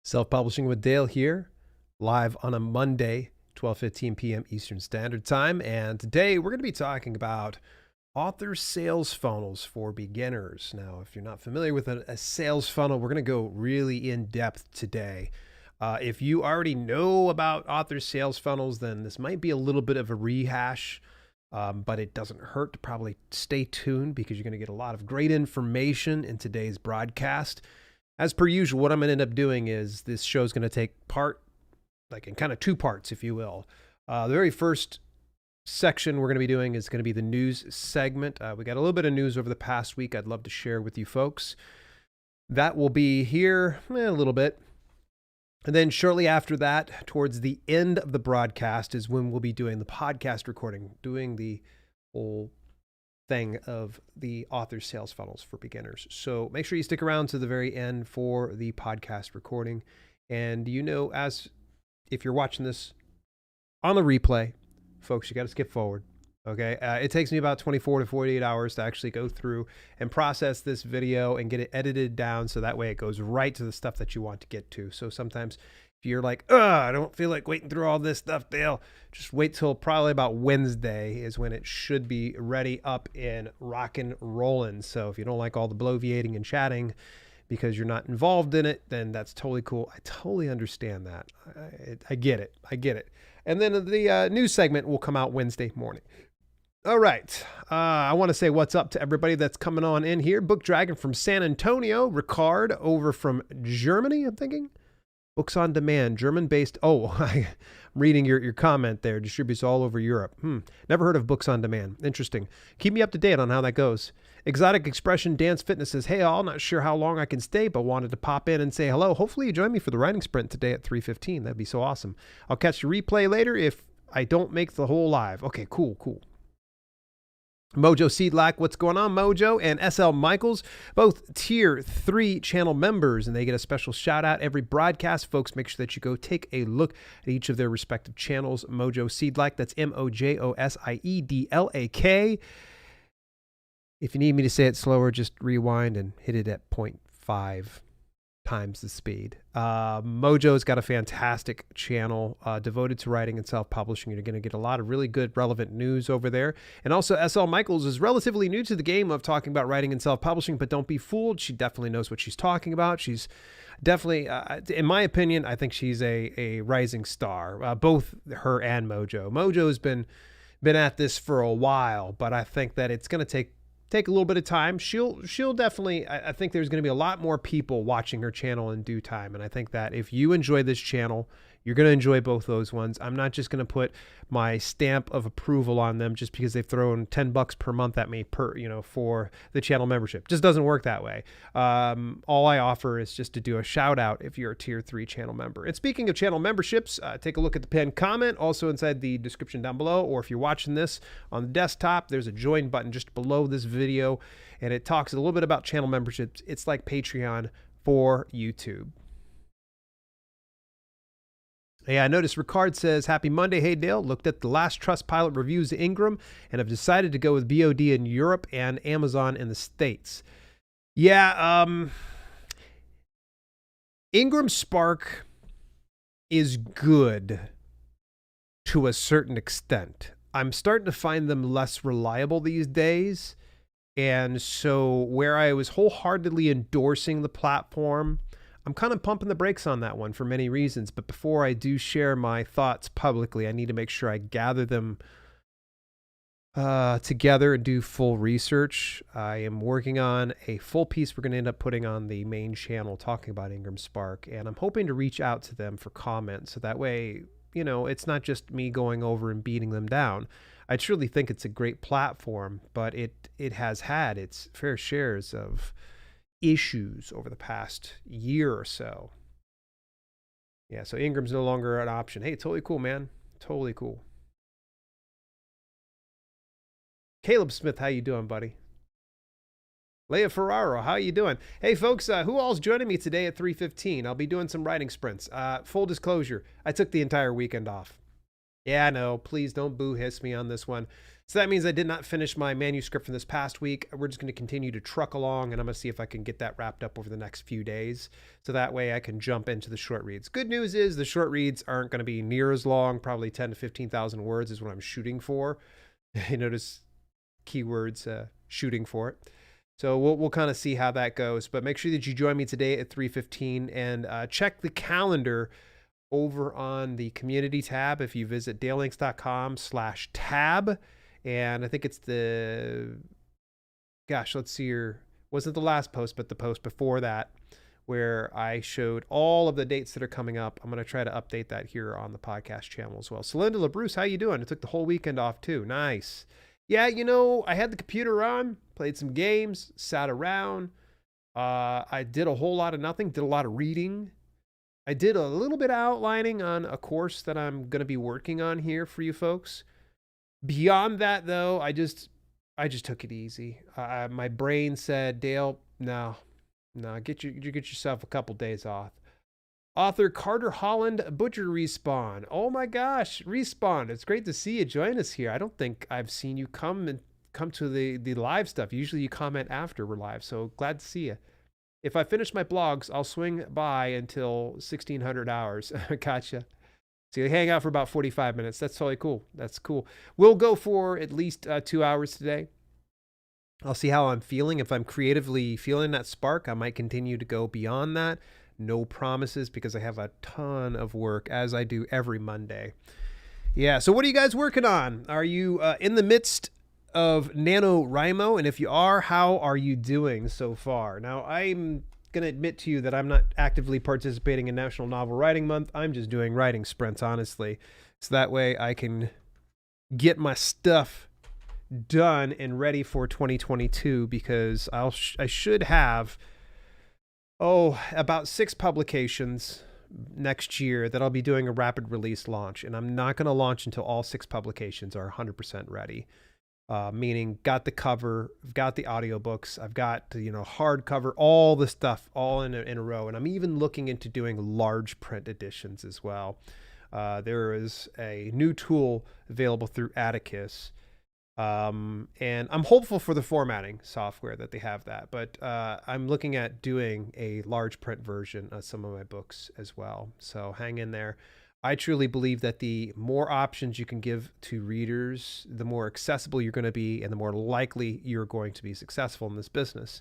Self-Publishing with Dale here, live on a Monday, 12:15 p.m. Eastern Standard Time. And today we're going to be talking about author sales funnels for beginners. Now, if you're not familiar with a sales funnel, we're going to go really in depth today. If you already know about author sales funnels, then this might be a little bit of a rehash, but it doesn't hurt to probably stay tuned because you're going to get a lot of great information in today's broadcast. As per usual, what I'm going to end up doing is this show is going to take part, like in kind of two parts, if you will. The very first section we're going to be doing is going to be the news segment. We got a little bit of news over the past week I'd love to share with you folks. That will be here a little bit. And then shortly after that, towards the end of the broadcast, is when we'll be doing the podcast recording, doing the whole thing of the author sales funnels for beginners. So make sure you stick around to the very end for the podcast recording. And as if you're watching this on the replay, folks, you got to skip forward. Okay. It takes me about 24 to 48 hours to actually go through and process this video and get it edited down. So that way it goes right to the stuff that you want to get to. So sometimes if you're like, I don't feel like waiting through all this stuff, Dale, just wait till probably about Wednesday is when it should be ready up and rocking, rolling. So if you don't like all the bloviating and chatting because you're not involved in it, then that's totally cool. I totally understand that. I get it. I get it. And then the news segment will come out Wednesday morning. All right. I want to say what's up to everybody that's coming on in here. Book Dragon from San Antonio. Ricard over from Germany, I'm thinking. Books on Demand, German-based. Oh, I'm reading your comment there. Distributes all over Europe. Never heard of Books on Demand. Interesting. Keep me up to date on how that goes. Exotic Expression Dance Fitness says, hey, all, not sure how long I can stay, but wanted to pop in and say hello. Hopefully you join me for the writing sprint today at 3:15. That'd be so awesome. I'll catch the replay later if I don't make the whole live. Okay, cool. Mojo Seedlack, what's going on, Mojo? And SL Michaels, both tier 3 channel members, and they get a special shout out every broadcast. Folks, make sure that you go take a look at each of their respective channels. Mojo Seedlack, that's MOJOSIEDLAK. If you need me to say it slower, just rewind and hit it at 0.5 times the speed. Mojo's got a fantastic channel devoted to writing and self-publishing. You're going to get a lot of really good, relevant news over there. And also, SL Michaels is relatively new to the game of talking about writing and self-publishing, but don't be fooled. She definitely knows what she's talking about. She's definitely, in my opinion, I think she's a rising star, both her and Mojo. Mojo's been at this for a while, but I think that it's going to take a little bit of time. She'll definitely, I think there's going to be a lot more people watching her channel in due time. And I think that if you enjoy this channel, you're going to enjoy both those ones. I'm not just going to put my stamp of approval on them just because they've thrown $10 per month at me for the channel membership. Just doesn't work that way. All I offer is just to do a shout out if you're a tier 3 channel member. And speaking of channel memberships, take a look at the pinned comment also inside the description down below, or if you're watching this on the desktop, there's a join button just below this video, and it talks a little bit about channel memberships. It's like Patreon for YouTube. Yeah, I noticed Ricard says, happy Monday. Hey, Dale, looked at the last Trustpilot reviews of Ingram and have decided to go with BOD in Europe and Amazon in the States. Yeah, Ingram Spark is good to a certain extent. I'm starting to find them less reliable these days. And so where I was wholeheartedly endorsing the platform, I'm kind of pumping the brakes on that one for many reasons. But before I do share my thoughts publicly, I need to make sure I gather them together and do full research. I am working on a full piece we're going to end up putting on the main channel talking about Ingram Spark. And I'm hoping to reach out to them for comments. So that way, it's not just me going over and beating them down. I truly think it's a great platform, but it has had its fair shares of issues over the past year or so. Yeah, so Ingram's no longer an option. Hey, totally cool, man. Totally cool. Caleb Smith, how you doing, buddy? Leah Ferraro, how you doing? Hey, folks, who all's joining me today at 3:15? I'll be doing some writing sprints. Full disclosure, I took the entire weekend off. Yeah, no, please don't boo hiss me on this one. So that means I did not finish my manuscript from this past week. We're just going to continue to truck along, and I'm going to see if I can get that wrapped up over the next few days. So that way I can jump into the short reads. Good news is the short reads aren't going to be near as long. Probably 10 to 15,000 words is what I'm shooting for. You notice keywords shooting for it. So we'll kind of see how that goes. But make sure that you join me today at 3:15 and check the calendar over on the community tab if you visit dalelinks.com/tab. And I think it's let's see here. Wasn't the last post, but the post before that where I showed all of the dates that are coming up. I'm going to try to update that here on the podcast channel as well. So Linda LaBruce, how you doing? I took the whole weekend off too. Nice. Yeah, I had the computer on, played some games, sat around. I did a whole lot of nothing, did a lot of reading. I did a little bit of outlining on a course that I'm going to be working on here for you folks. Beyond that, though, I just took it easy. My brain said, Dale, no, get yourself a couple days off. Author Carter Holland, Butcher Respawn. Oh my gosh, Respawn. It's great to see you join us here. I don't think I've seen you come to the live stuff. Usually you comment after we're live, so glad to see you. If I finish my blogs, I'll swing by until 1600 hours. Gotcha. So you hang out for about 45 minutes. That's totally cool. That's cool. We'll go for at least 2 hours today. I'll see how I'm feeling. If I'm creatively feeling that spark, I might continue to go beyond that. No promises because I have a ton of work as I do every Monday. Yeah. So what are you guys working on? Are you in the midst of NaNoWriMo? And if you are, how are you doing so far? Now, I'm going to admit to you that I'm not actively participating in National Novel Writing Month. I'm just doing writing sprints, honestly. So that way I can get my stuff done and ready for 2022 because I should have about 6 publications next year that I'll be doing a rapid release launch. And I'm not going to launch until all 6 publications are 100% ready. Meaning got the cover, I've got the audiobooks, I've got, hardcover, all the stuff all in a row. And I'm even looking into doing large print editions as well. There is a new tool available through Atticus. And I'm hopeful for the formatting software that they have that, but I'm looking at doing a large print version of some of my books as well. So hang in there. I truly believe that the more options you can give to readers, the more accessible you're going to be and the more likely you're going to be successful in this business.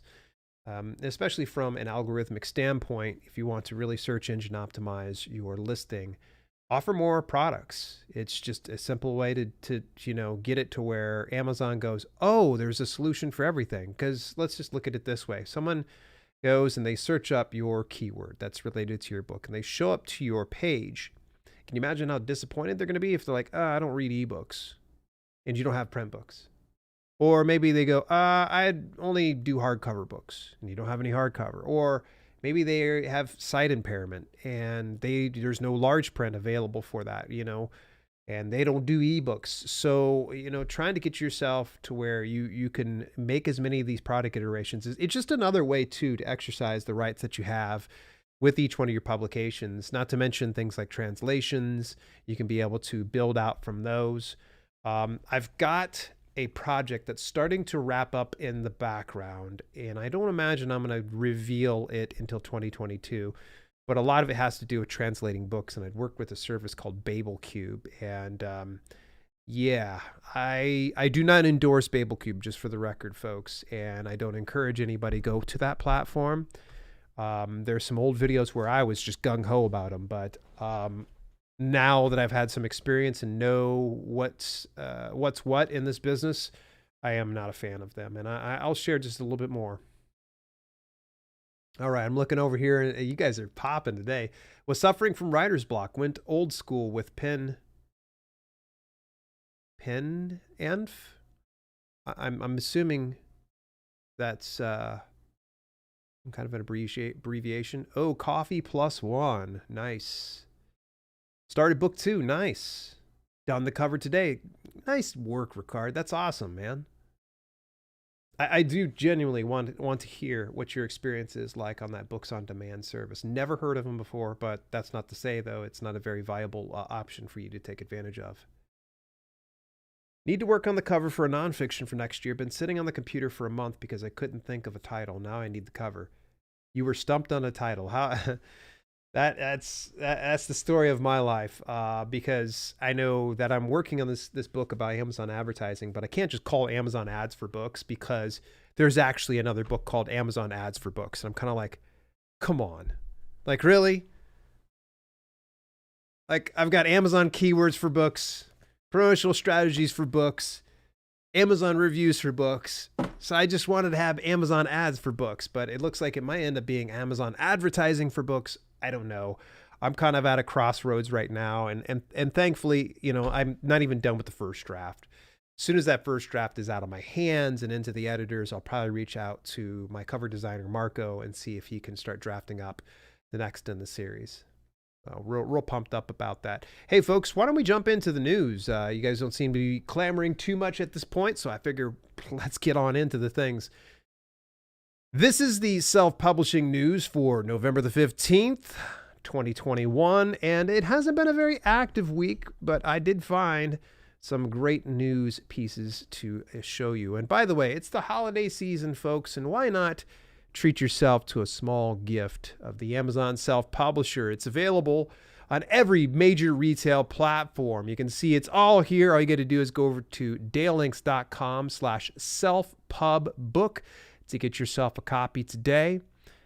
Especially from an algorithmic standpoint, if you want to really search engine optimize your listing, offer more products. It's just a simple way to get it to where Amazon goes, oh, there's a solution for everything. Because let's just look at it this way. Someone goes and they search up your keyword that's related to your book and they show up to your page. Can you imagine how disappointed they're going to be if they're like, I don't read ebooks and you don't have print books? Or maybe they go, I only do hardcover books and you don't have any hardcover. Or maybe they have sight impairment and there's no large print available for that, and they don't do ebooks. So, trying to get yourself to where you can make as many of these product iterations it's just another way to exercise the rights that you have with each one of your publications, not to mention things like translations. You can be able to build out from those. I've got a project that's starting to wrap up in the background, and I don't imagine I'm going to reveal it until 2022, but a lot of it has to do with translating books, and I'd worked with a service called BabelCube, and I do not endorse BabelCube, just for the record, folks, and I don't encourage anybody go to that platform. There's some old videos where I was just gung-ho about them, but now that I've had some experience and know what's what in this business, I am not a fan of them. And I'll share just a little bit more. All right, I'm looking over here. And you guys are popping today. Was suffering from writer's block. Went old school with pen and I'm assuming that's some kind of an abbreviation. Oh, coffee plus one. Nice. Started book 2. Nice. Done the cover today. Nice work, Ricard. That's awesome, man. I do genuinely want to hear what your experience is like on that books on demand service. Never heard of them before, but that's not to say, though, it's not a very viable option for you to take advantage of. Need to work on the cover for a nonfiction for next year. Been sitting on the computer for a month because I couldn't think of a title. Now I need the cover. You were stumped on a title. How? That's the story of my life, because I know that I'm working on this book about Amazon advertising, but I can't just call Amazon ads for books because there's actually another book called Amazon Ads for Books. And I'm kind of like, come on, like, really? Like, I've got Amazon keywords for books, promotional strategies for books, Amazon reviews for books. So I just wanted to have Amazon ads for books, but it looks like it might end up being Amazon advertising for books. I don't know. I'm kind of at a crossroads right now. And thankfully, you know, I'm not even done with the first draft. As soon as that first draft is out of my hands and into the editors, I'll probably reach out to my cover designer, Marco, and see if he can start drafting up the next in the series. Real pumped up about that. Hey, folks, why don't we jump into the news? You guys don't seem to be clamoring too much at this point, so I figure let's get on into the things. This is the self-publishing news for November the 15th, 2021, and it hasn't been a very active week, but I did find some great news pieces to show you. And by the way, it's the holiday season, folks, and why not treat yourself to a small gift of the Amazon Self-Publisher. It's available on every major retail platform. You can see it's all here. All you got to do is go over to dalelinks.com/selfpubbook to get yourself a copy today.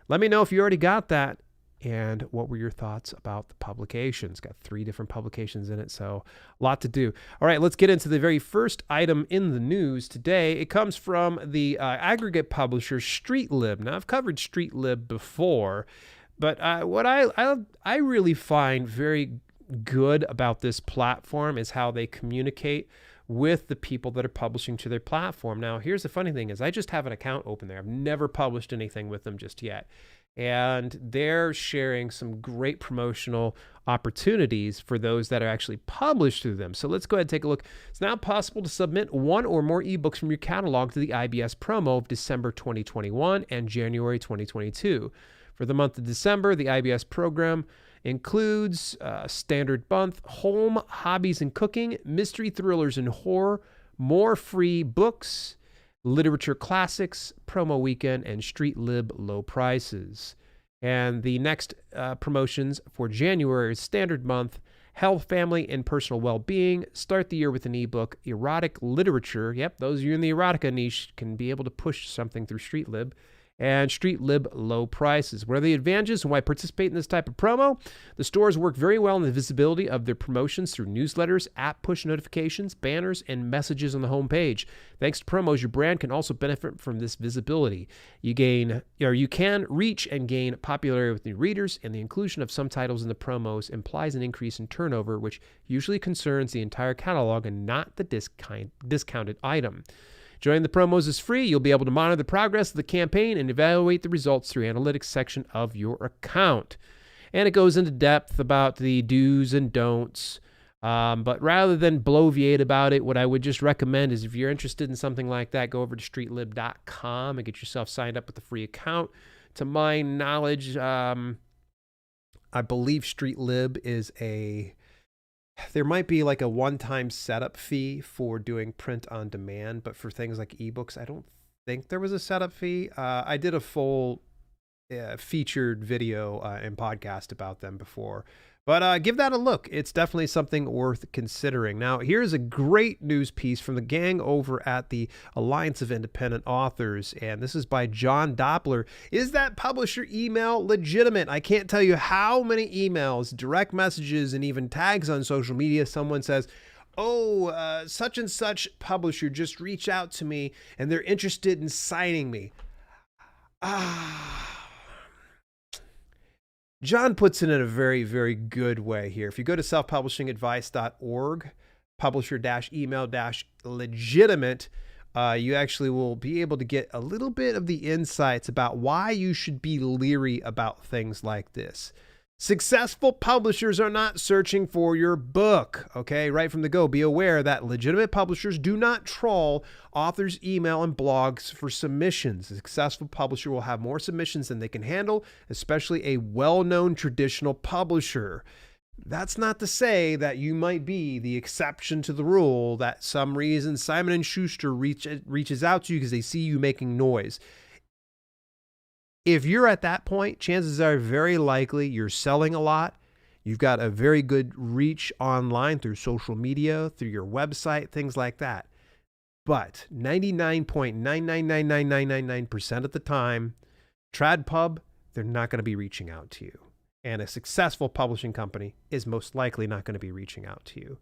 Let me know if you already got that and what were your thoughts about the publication. It's got 3 different publications in it, so a lot to do. All right, let's get into the very first item in the news today. It comes from the aggregate publisher StreetLib. Now, I've covered StreetLib before, but what I really find very good about this platform is how they communicate with the people that are publishing to their platform. Now, here's the funny thing is I just have an account open there. I've never published anything with them just yet. And they're sharing some great promotional opportunities for those that are actually published through them. So let's go ahead and take a look. It's now possible to submit 1 or more ebooks from your catalog to the IBS promo of December 2021 and January 2022. For the month of December, the IBS program includes standard month, home, hobbies and cooking, mystery, thrillers and horror, more free books, literature classics, promo weekend, and StreetLib low prices. And the next promotions for January is standard month, health, family, and personal well-being. Start the year with an ebook, erotic literature. Yep, those of you in the erotica niche can be able to push something through StreetLib. And StreetLib low prices. What are the advantages and why participate in this type of promo? The stores work very well in the visibility of their promotions through newsletters, app push notifications, banners, and messages on the homepage. Thanks to promos, your brand can also benefit from this visibility. You can reach and gain popularity with new readers, and the inclusion of some titles in the promos implies an increase in turnover, which usually concerns the entire catalog and not the discounted item. Joining the promos is free. You'll be able to monitor the progress of the campaign and evaluate the results through the analytics section of your account. And it goes into depth about the do's and don'ts. But rather than bloviate about it, what I would just recommend is if you're interested in something like that, go over to streetlib.com and get yourself signed up with a free account. To my knowledge, I believe StreetLib is there might be like a one-time setup fee for doing print on demand, but for things like ebooks, I don't think there was a setup fee. I did a full featured video and podcast about them before, but give that a look. It's definitely something worth considering. Now, here's a great news piece from the gang over at the Alliance of Independent Authors, and this is by John Doppler. Is that publisher email legitimate? I can't tell you how many emails, direct messages, and even tags on social media someone says, oh, such and such publisher just reached out to me and they're interested in signing me. John puts it in a very, very good way here. If you go to selfpublishingadvice.org, publisher-email-legitimate, you actually will be able to get a little bit of the insights about why you should be leery about things like this. Successful publishers are not searching for your book, okay? Right from the go, be aware that legitimate publishers do not trawl authors' email and blogs for submissions. A successful publisher will have more submissions than they can handle, especially a well-known traditional publisher. That's not to say that you might be the exception to the rule, that some reason Simon & Schuster reaches out to you because they see you making noise. If you're at that point, chances are very likely you're selling a lot. You've got a very good reach online through social media, through your website, things like that. But 99.999999% of the time, TradPub, they're not going to be reaching out to you. And a successful publishing company is most likely not going to be reaching out to you.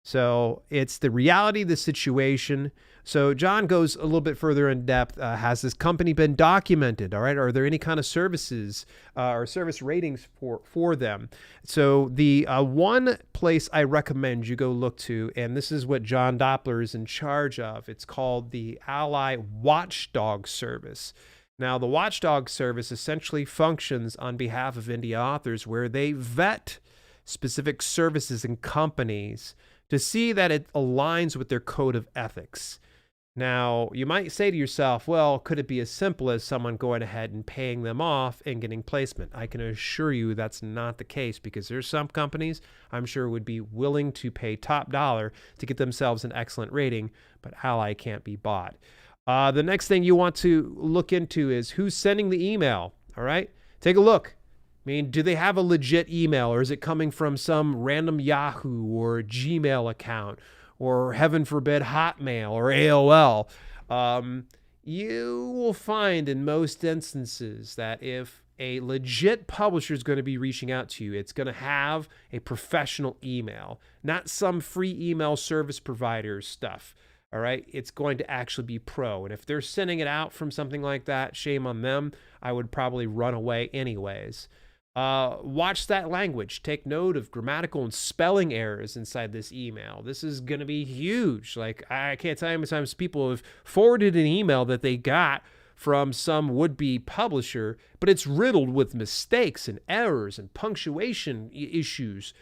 So it's the reality of the situation. So John goes a little bit further in depth. Has this company been documented? All right. Are there any kind of services or service ratings for them? So the one place I recommend you go look to, and this is what John Doppler is in charge of, it's called the Ally Watchdog Service. Now, the Watchdog Service essentially functions on behalf of indie authors where they vet specific services and companies to see that it aligns with their code of ethics. Now, you might say to yourself, well, could it be as simple as someone going ahead and paying them off and getting placement? I can assure you that's not the case, because there's some companies I'm sure would be willing to pay top dollar to get themselves an excellent rating, but Ally can't be bought. The next thing you want to look into is who's sending the email. All right, take a look. I mean, do they have a legit email, or is it coming from some random Yahoo or Gmail account, or heaven forbid Hotmail or AOL? You will find in most instances that if a legit publisher is going to be reaching out to you, it's going to have a professional email, not some free email service provider stuff. All right, it's going to actually be pro. And if they're sending it out from something like that, shame on them. I would probably run away anyways. Watch that language. Take note of grammatical and spelling errors inside this email. This is going to be huge. Like, I can't tell you how many times people have forwarded an email that they got from some would-be publisher, but it's riddled with mistakes and errors and punctuation issues.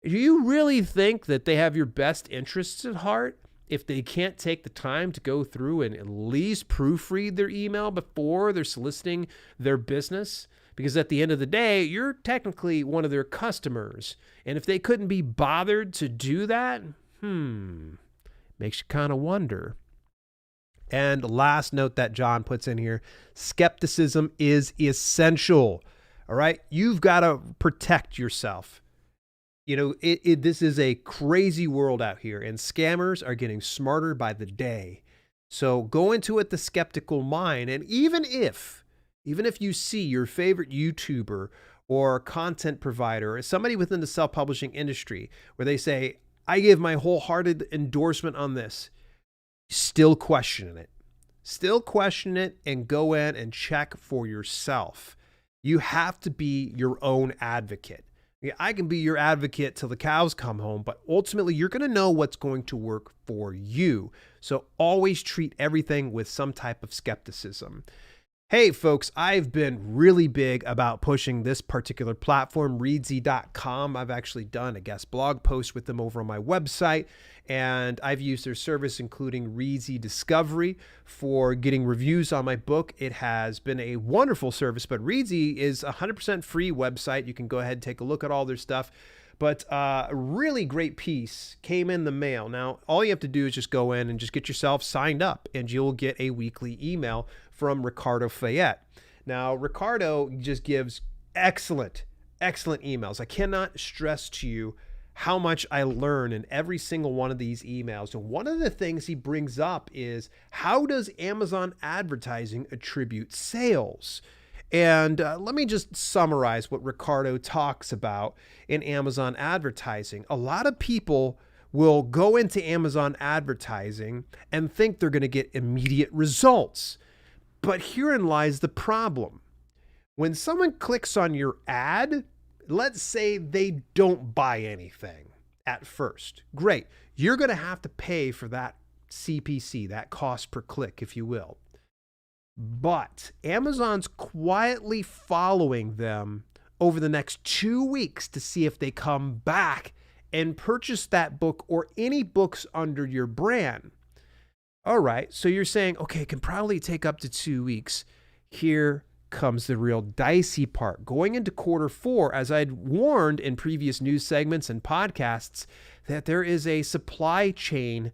Do you really think that they have your best interests at heart if they can't take the time to go through and at least proofread their email before they're soliciting their business? Because at the end of the day, you're technically one of their customers. And if they couldn't be bothered to do that, makes you kind of wonder. And last note that John puts in here, skepticism is essential. All right, you've got to protect yourself. You know, this is a crazy world out here, and scammers are getting smarter by the day. So go into it the skeptical mind. And even if you see your favorite YouTuber or content provider or somebody within the self-publishing industry where they say, I give my wholehearted endorsement on this, still question it. Still question it and go in and check for yourself. You have to be your own advocate. I can be your advocate till the cows come home, but ultimately you're going to know what's going to work for you. So always treat everything with some type of skepticism. Hey folks, I've been really big about pushing this particular platform, Readsy.com. I've actually done a guest blog post with them over on my website, and I've used their service, including Readsy Discovery, for getting reviews on my book. It has been a wonderful service, but Readsy is a 100% free website. You can go ahead and take a look at all their stuff. But a really great piece came in the mail. Now, all you have to do is just go in and just get yourself signed up, and you'll get a weekly email from Ricardo Fayette. Now, Ricardo just gives excellent emails. I cannot stress to you how much I learn in every single one of these emails. And one of the things he brings up is, how does Amazon advertising attribute sales? And let me just summarize what Ricardo talks about in Amazon advertising. A lot of people will go into Amazon advertising and think they're going to get immediate results. But herein lies the problem. When someone clicks on your ad, let's say they don't buy anything at first. Great. You're going to have to pay for that CPC, that cost per click, if you will. But Amazon's quietly following them over the next 2 weeks to see if they come back and purchase that book or any books under your brand. All right, so you're saying, okay, it can probably take up to 2 weeks. Here comes the real dicey part. Going into quarter four, as I'd warned in previous news segments and podcasts, that there is a supply chain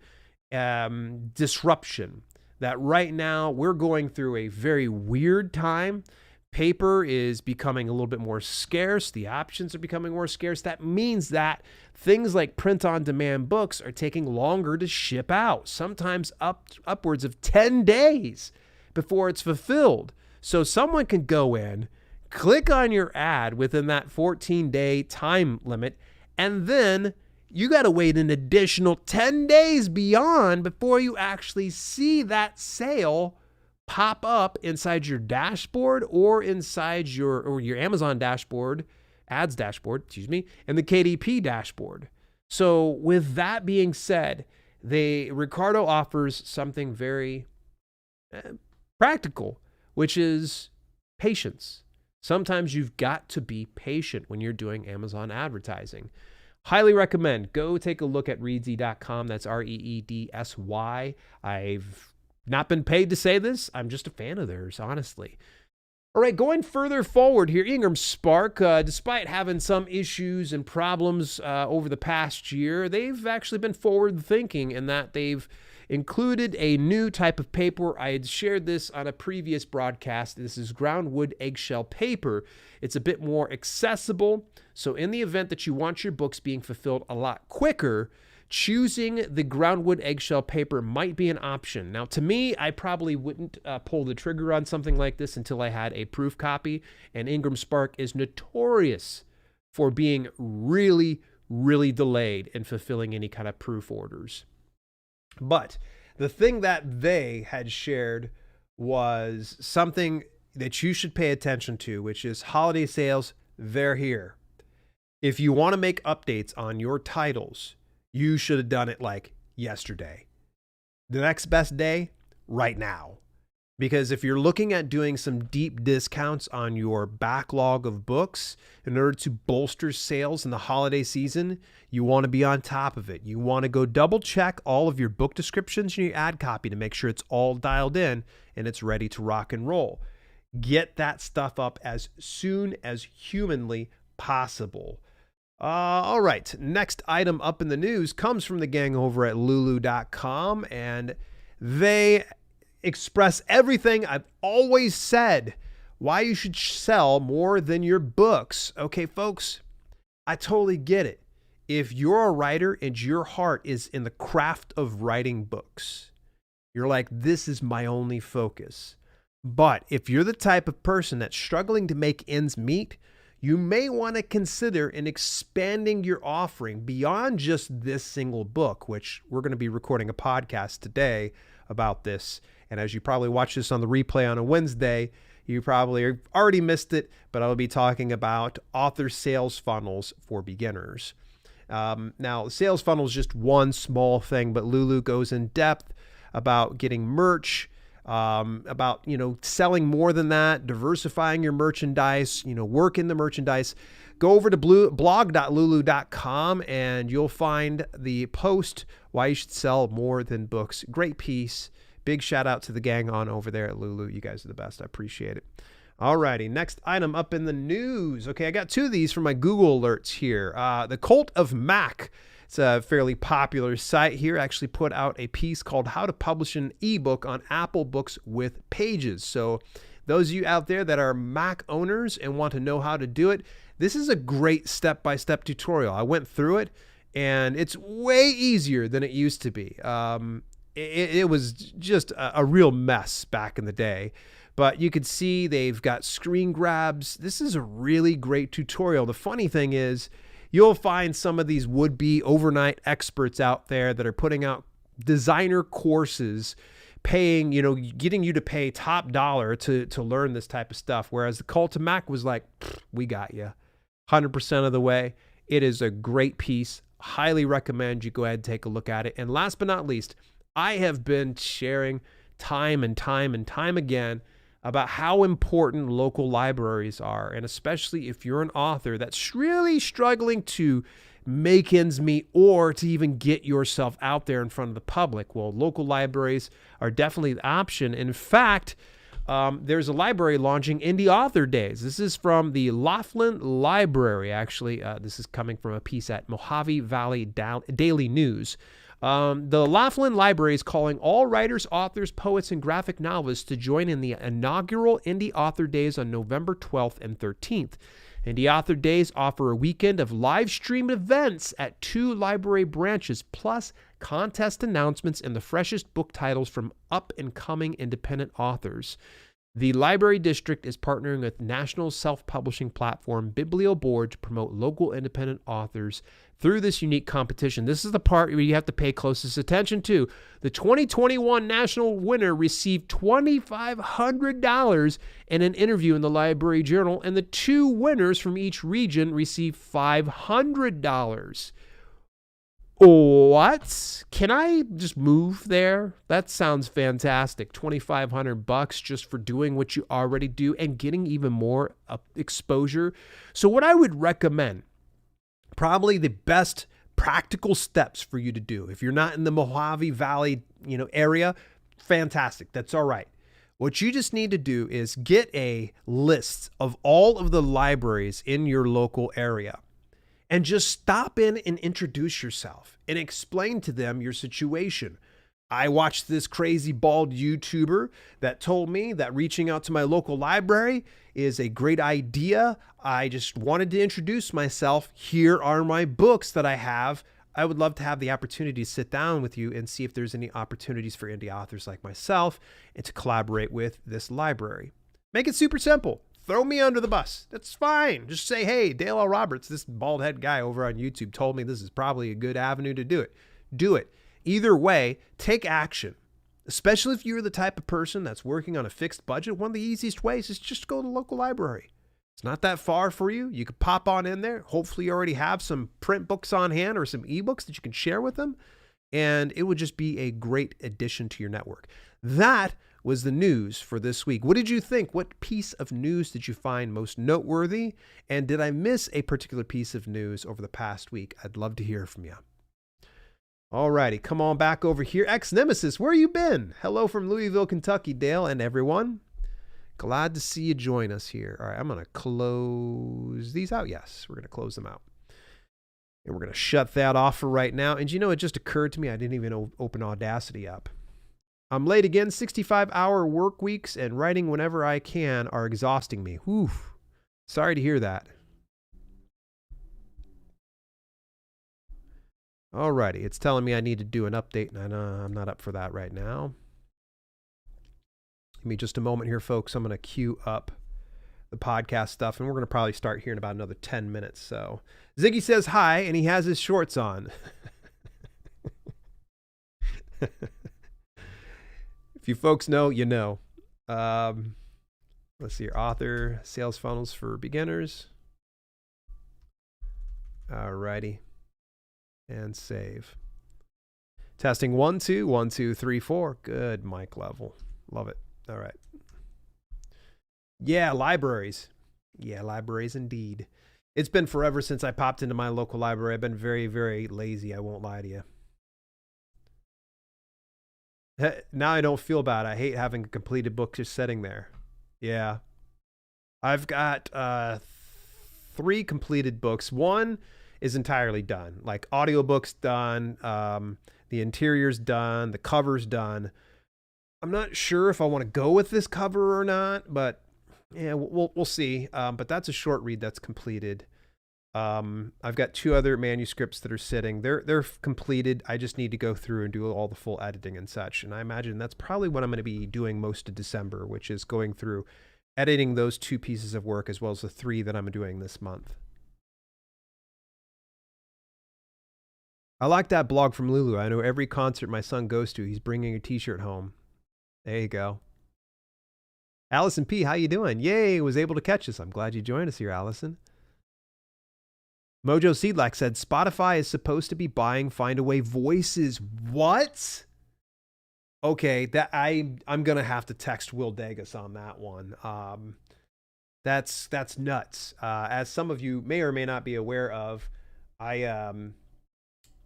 disruption, that right now we're going through a very weird time. Paper is becoming a little bit more scarce. The options are becoming more scarce. That means that things like print-on-demand books are taking longer to ship out, sometimes upwards of 10 days before it's fulfilled. So someone can go in, click on your ad within that 14-day time limit, and then you got to wait an additional 10 days beyond before you actually see that sale pop up inside your dashboard or inside your Amazon dashboard, ads dashboard, and the KDP dashboard. So with that being said, Ricardo offers something very practical, which is patience. Sometimes you've got to be patient when you're doing Amazon advertising. Highly recommend. Go take a look at reedsy.com. That's REEDSY. I've not been paid to say this. I'm just a fan of theirs, honestly. All right, going further forward here, Ingram Spark, despite having some issues and problems over the past year, they've actually been forward-thinking in that they've included a new type of paper. I had shared this on a previous broadcast. This is groundwood eggshell paper. It's a bit more accessible. So in the event that you want your books being fulfilled a lot quicker, choosing the groundwood eggshell paper might be an option. Now, to me, I probably wouldn't pull the trigger on something like this until I had a proof copy, and Ingram Spark is notorious for being really, really delayed in fulfilling any kind of proof orders. But the thing that they had shared was something that you should pay attention to, which is holiday sales. They're here. If you want to make updates on your titles, you should have done it like yesterday. The next best day, right now. Because if you're looking at doing some deep discounts on your backlog of books in order to bolster sales in the holiday season, you want to be on top of it. You want to go double check all of your book descriptions and your ad copy to make sure it's all dialed in and it's ready to rock and roll. Get that stuff up as soon as humanly possible. All right, next item up in the news comes from the gang over at lulu.com, and they express everything I've always said, why you should sell more than your books. Okay, folks, I totally get it. If you're a writer and your heart is in the craft of writing books, you're like, this is my only focus. But if you're the type of person that's struggling to make ends meet, you may want to consider in expanding your offering beyond just this single book, which we're going to be recording a podcast today about this. And as you probably watch this on the replay on a Wednesday, you probably already missed it, but I'll be talking about author sales funnels for beginners. Now, sales funnel is just one small thing, but Lulu goes in depth about getting merch, about, selling more than that, diversifying your merchandise, work in the merchandise. Go over to blog.lulu.com and you'll find the post, why you should sell more than books. Great piece. Big shout out to the gang on over there at Lulu. You guys are the best. I appreciate it. All righty. Next item up in the news. Okay, I got two of these from my Google alerts here. The Cult of Mac. It's a fairly popular site here. Actually put out a piece called How to Publish an Ebook on Apple Books with Pages. So those of you out there that are Mac owners and want to know how to do it, this is a great step-by-step tutorial. I went through it and it's way easier than it used to be. It was just a real mess back in the day. But you could see they've got screen grabs. This is a really great tutorial. The funny thing is, you'll find some of these would-be overnight experts out there that are putting out designer courses, paying, getting you to pay top dollar to learn this type of stuff. Whereas the Cult of Mac was like, we got you 100% of the way. It is a great piece. Highly recommend you go ahead and take a look at it. And last but not least, I have been sharing time and time again about how important local libraries are, and especially if you're an author that's really struggling to make ends meet or to even get yourself out there in front of the public. Well, local libraries are definitely the option. In fact, there's a library launching Indie Author Days. This is from the Laughlin Library, actually. This is coming from a piece at Mojave Valley Daily News. The Laughlin Library is calling all writers, authors, poets, and graphic novelists to join in the inaugural Indie Author Days on November 12th and 13th. Indie Author Days offer a weekend of live-streamed events at 2 library branches, plus contest announcements and the freshest book titles from up-and-coming independent authors. The library district is partnering with national self-publishing platform BiblioBoard to promote local independent authors through this unique competition. This is the part where you have to pay closest attention to. The 2021 national winner received $2,500 in an interview in the Library Journal, and the 2 winners from each region received $500. What? Can I just move there? That sounds fantastic. $2,500 just for doing what you already do and getting even more exposure. So what I would recommend, probably the best practical steps for you to do, if you're not in the Mojave Valley, area, fantastic. That's all right. What you just need to do is get a list of all of the libraries in your local area. And just stop in and introduce yourself and explain to them your situation. I watched this crazy bald YouTuber that told me that reaching out to my local library is a great idea. I just wanted to introduce myself. Here are my books that I have. I would love to have the opportunity to sit down with you and see if there's any opportunities for indie authors like myself and to collaborate with this library. Make it super simple. Throw me under the bus. That's fine. Just say, hey, Dale L. Roberts, this bald head guy over on YouTube told me this is probably a good avenue to do it. Do it. Either way, take action. Especially if you're the type of person that's working on a fixed budget, one of the easiest ways is just go to the local library. It's not that far for you. You could pop on in there. Hopefully you already have some print books on hand or some ebooks that you can share with them. And it would just be a great addition to your network. That was the news for this week. What did you think? What piece of news did you find most noteworthy? And did I miss a particular piece of news over the past week? I'd love to hear from you. All righty, come on back over here. Ex-Nemesis, where you been? Hello from Louisville, Kentucky, Dale, and everyone. Glad to see you join us here. All right, I'm going to close these out. Yes, we're going to close them out. And we're going to shut that off for right now. And it just occurred to me, I didn't even open Audacity up. I'm late again. 65-hour work weeks and writing whenever I can are exhausting me. Whew. Sorry to hear that. Alrighty, it's telling me I need to do an update, and I'm not up for that right now. Give me just a moment here, folks. I'm going to queue up the podcast stuff, and we're going to probably start here in about another 10 minutes. So Ziggy says hi, and he has his shorts on. If you folks know, you know. Let's see here. Author, sales funnels for beginners. Alrighty. And save. Testing 1, 2, 1, 2, 3, 4. Good mic level. Love it. All right. Yeah, libraries. Yeah, libraries indeed. It's been forever since I popped into my local library. I've been very, very lazy. I won't lie to you. Now I don't feel bad. I hate having a completed book just sitting there. Yeah. I've got 3 completed books. One is entirely done. Like audiobook's done, the interior's done, the cover's done. I'm not sure if I want to go with this cover or not, but yeah, we'll see. But that's a short read that's completed. I've got 2 other manuscripts that are sitting. They're completed. I just need to go through and do all the full editing and such. And I imagine that's probably what I'm going to be doing most of December, which is going through editing those 2 pieces of work as well as the 3 that I'm doing this month. I like that blog from Lulu. I know every concert my son goes to, he's bringing a t-shirt home. There you go. Allison P., how you doing? Yay, was able to catch us. I'm glad you joined us here, Allison. Mojo Seedlack said, Spotify is supposed to be buying Findaway Voices. What? Okay, that I'm going to have to text Will Degas on that one. That's nuts. As some of you may or may not be aware of, I'm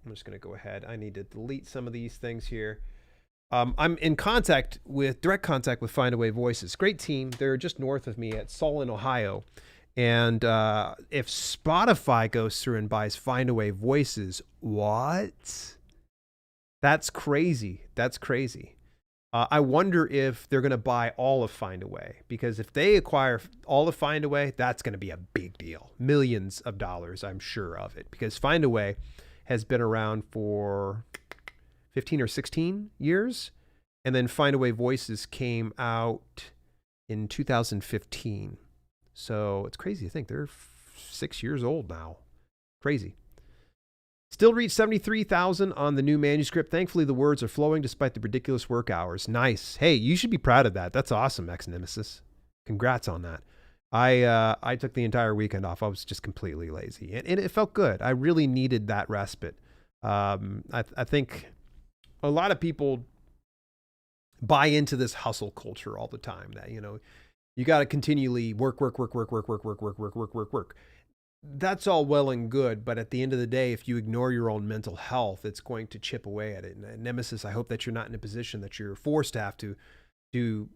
just going to go ahead. I need to delete some of these things here. I'm in direct contact with Findaway Voices. Great team. They're just north of me at Solon, Ohio. And if Spotify goes through and buys Findaway Voices, what? That's crazy. That's crazy. I wonder if they're going to buy all of Findaway, because if they acquire all of Findaway, that's going to be a big deal. Millions of dollars, I'm sure of it, because Findaway has been around for 15 or 16 years. And then Findaway Voices came out in 2015. So it's crazy to think they're 6 years old now. Crazy. Still reached 73,000 on the new manuscript. Thankfully, the words are flowing despite the ridiculous work hours. Nice. Hey, you should be proud of that. That's awesome, Ex-Nemesis. Congrats on that. I took the entire weekend off. I was just completely lazy, and it felt good. I really needed that respite. I think a lot of people buy into this hustle culture all the time that, you got to continually work. That's all well and good, but at the end of the day, if you ignore your own mental health, it's going to chip away at it. And Nemesis, I hope that you're not in a position that you're forced to have to do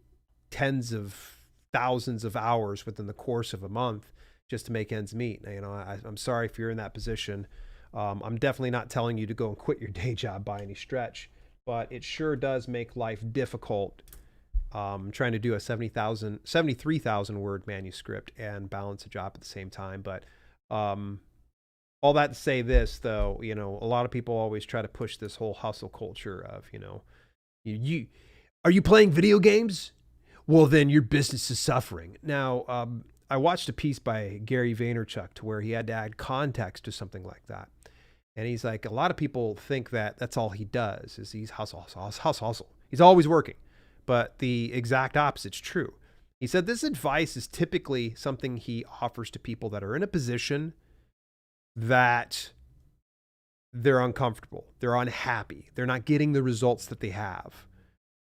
tens of thousands of hours within the course of a month just to make ends meet. I'm sorry if you're in that position. I'm definitely not telling you to go and quit your day job by any stretch, but it sure does make life difficult trying to do a 73,000 word manuscript and balance a job at the same time. But all that to say this, though, a lot of people always try to push this whole hustle culture of, you are you playing video games? Well, then your business is suffering. Now, I watched a piece by Gary Vaynerchuk to where he had to add context to something like that. And he's like, a lot of people think that that's all he does is he's hustle. He's always working. But the exact opposite's true. He said this advice is typically something he offers to people that are in a position that they're uncomfortable, they're unhappy, they're not getting the results that they have.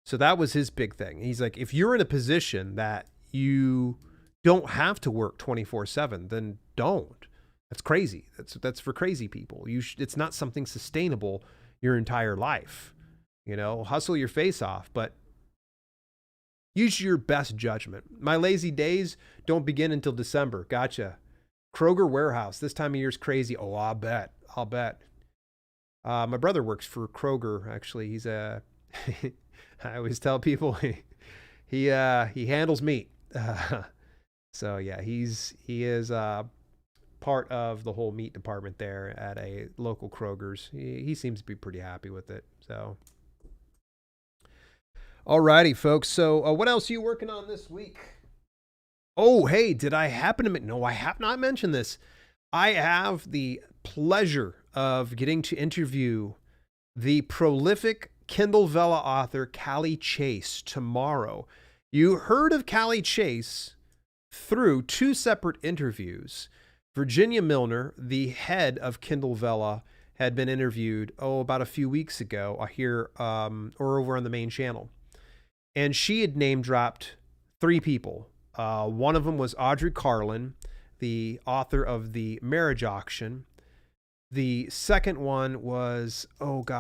So that was his big thing. He's like, if you're in a position that you don't have to work 24/7, then don't. That's crazy. That's for crazy people. It's not something sustainable your entire life. Hustle your face off, but use your best judgment. My lazy days don't begin until December. Gotcha. Kroger warehouse. This time of year is crazy. Oh, I'll bet. My brother works for Kroger. Actually, he's I always tell people he handles meat. So yeah, he is part of the whole meat department there at a local Kroger's. He seems to be pretty happy with it. So. Alrighty, folks. So what else are you working on this week? Oh, hey, did I happen to... No, I have not mentioned this. I have the pleasure of getting to interview the prolific Kindle Vella author, Callie Chase, tomorrow. You heard of Callie Chase through two separate interviews. Virginia Milner, the head of Kindle Vella, had been interviewed, about a few weeks ago here or over on the main channel. And she had name dropped three people. One of them was Audrey Carlin, the author of The Marriage Auction. The second one was,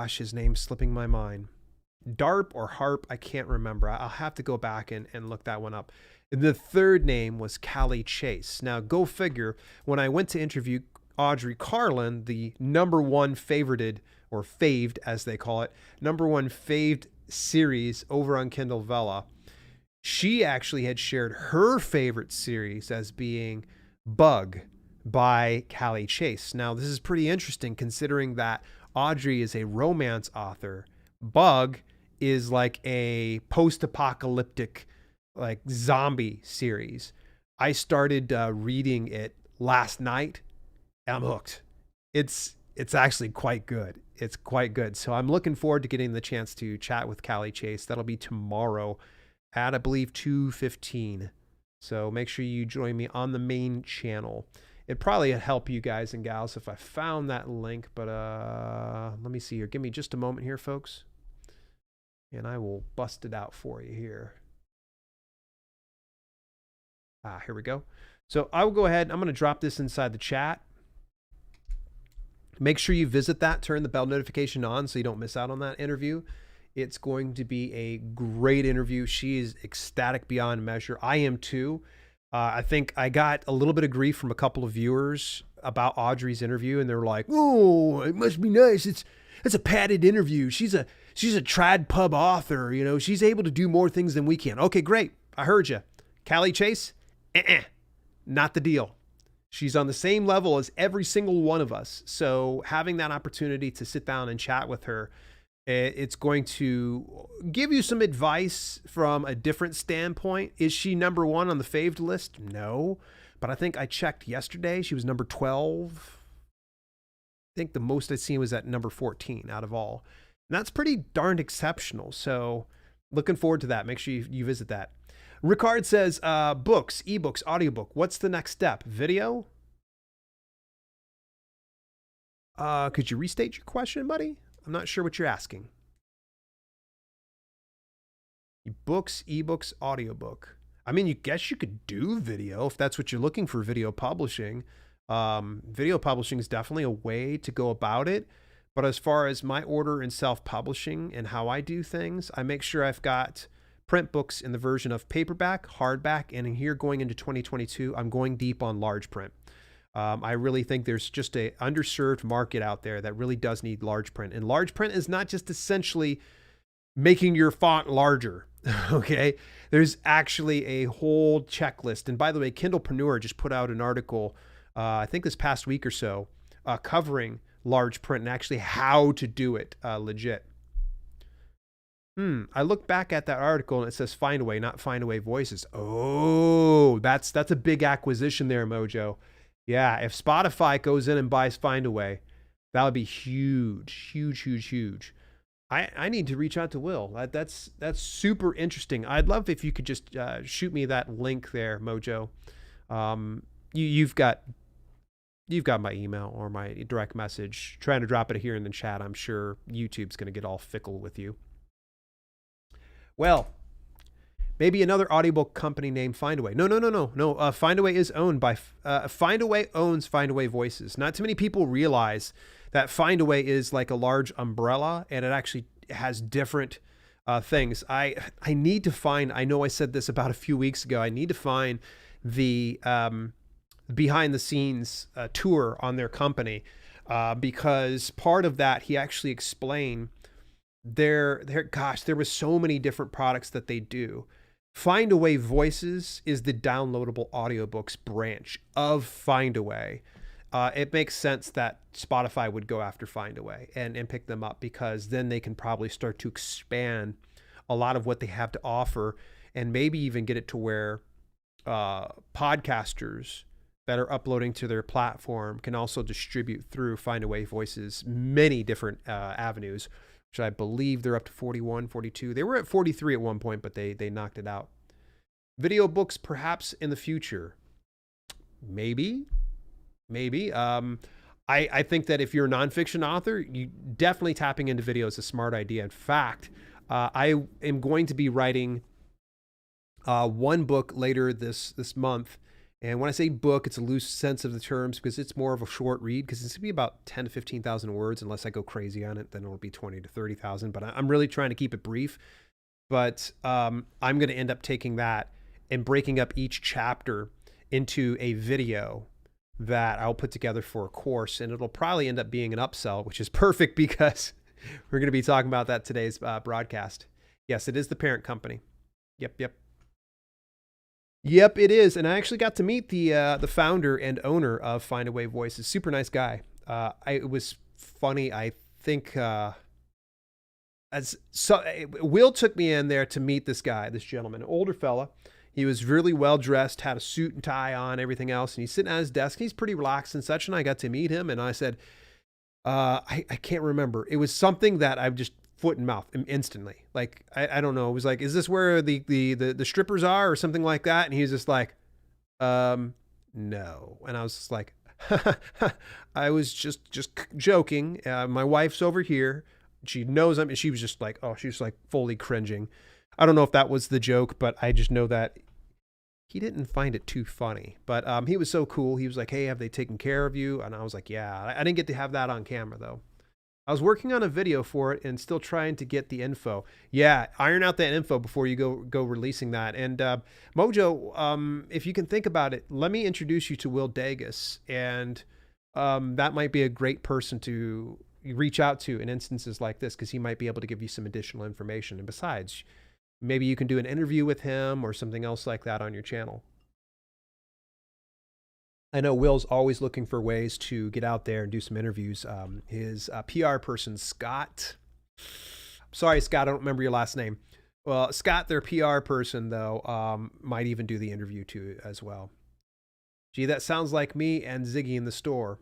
his name's slipping my mind. DARP or HARP, I can't remember. I'll have to go back and look that one up. The third name was Callie Chase. Now, go figure, when I went to interview Audrey Carlin, the number one favorited, or faved as they call it, number one faved series over on Kindle Vella, she actually had shared her favorite series as being Bug by Callie Chase. Now, this is pretty interesting considering that Audrey is a romance author. Bug is like a post-apocalyptic, like zombie series. I started reading it last night. I'm hooked. It's actually quite good. It's quite good. So I'm looking forward to getting the chance to chat with Callie Chase. That'll be tomorrow at, I believe, 2:15. So make sure you join me on the main channel. It'd probably help you guys and gals if I found that link, but let me see here. Give me just a moment here, folks, and I will bust it out for you here. Here we go. So I will go ahead. I'm going to drop this inside the chat. Make sure you visit that, turn the bell notification on so you don't miss out on that interview. It's going to be a great interview. She is ecstatic beyond measure. I am too. I think I got a little bit of grief from a couple of viewers about Audrey's interview, and they're like, "Oh, it must be nice. It's a padded interview. She's a trad pub author. You know, she's able to do more things than we can." Okay, great. I heard you. Callie Chase, not the deal. She's on the same level as every single one of us. So having that opportunity to sit down and chat with her, it's going to give you some advice from a different standpoint. Is she number one on the faved list? No. But I think I checked yesterday. She was number 12. I think the most I'd seen was at number 14 out of all. And that's pretty darned exceptional. So looking forward to that. Make sure you visit that. Ricard says, books, ebooks, audiobook. What's the next step? Video? Could you restate your question, buddy? I'm not sure what you're asking. Books, ebooks, audiobook. I mean, you guess you could do video if that's what you're looking for, video publishing. Video publishing is definitely a way to go about it. But as far as my order in self-publishing and how I do things, I make sure I've got print books in the version of paperback, hardback, and in here going into 2022, I'm going deep on large print. I really think there's just a underserved market out there that really does need large print. And large print is not just essentially making your font larger, okay? There's actually a whole checklist. And by the way, Kindlepreneur just put out an article, I think this past week or so, covering large print and actually how to do it legit. I look back at that article and it says Findaway, not Findaway Voices. Oh, that's a big acquisition there, Mojo. Yeah, if Spotify goes in and buys Findaway, that would be huge, huge, huge, huge. I need to reach out to Will. That's super interesting. I'd love if you could just shoot me that link there, Mojo. You've got my email or my direct message. Trying to drop it here in the chat. I'm sure YouTube's going to get all fickle with you. Well, maybe another audiobook company named Findaway. No. Findaway is owned by Findaway owns Findaway Voices. Not too many people realize that Findaway is like a large umbrella, and it actually has different things. I need to find. I know I said this about a few weeks ago. I need to find the behind the scenes tour on their company because part of that he actually explained. There was so many different products that they do. Findaway Voices is the downloadable audiobooks branch of Findaway. It makes sense that Spotify would go after Findaway and pick them up because then they can probably start to expand a lot of what they have to offer and maybe even get it to where podcasters that are uploading to their platform can also distribute through Findaway Voices many different avenues, which I believe they're up to 41, 42. They were at 43 at one point, but they knocked it out. Video books, perhaps in the future. Maybe. I think that if you're a nonfiction author, you definitely tapping into video is a smart idea. In fact, I am going to be writing one book later this month. And when I say book, it's a loose sense of the terms because it's more of a short read because it's going to be about 10 to 15,000 words. Unless I go crazy on it, then it'll be 20 to 30,000. But I'm really trying to keep it brief. But I'm going to end up taking that and breaking up each chapter into a video that I'll put together for a course. And it'll probably end up being an upsell, which is perfect because we're going to be talking about that today's broadcast. Yes, it is the parent company. Yep, it is. And I actually got to meet the founder and owner of Findaway Voices. Super nice guy. It was funny. I think Will took me in there to meet this guy, this gentleman, an older fella. He was really well dressed, had a suit and tie on, everything else. And he's sitting at his desk. And he's pretty relaxed and such. And I got to meet him. And I said, I can't remember. It was something that I've just foot and mouth instantly. Like, I don't know. It was like, is this where the strippers are or something like that? And he was just like, no. And I was just like, I was just joking. My wife's over here. She knows I'm, and she was just like, oh, she was like fully cringing. I don't know if that was the joke, but I just know that he didn't find it too funny. But he was so cool. He was like, hey, have they taken care of you? And I was like, yeah. I didn't get to have that on camera though. I was working on a video for it and still trying to get the info. Yeah, iron out that info before you go releasing that. And Mojo, if you can think about it, let me introduce you to Will Dagus, and that might be a great person to reach out to in instances like this, because he might be able to give you some additional information. And besides, maybe you can do an interview with him or something else like that on your channel. I know Will's always looking for ways to get out there and do some interviews. His PR person, Scott. Sorry, Scott, I don't remember your last name. Well, Scott, their PR person, though, might even do the interview too as well. Gee, that sounds like me and Ziggy in the store.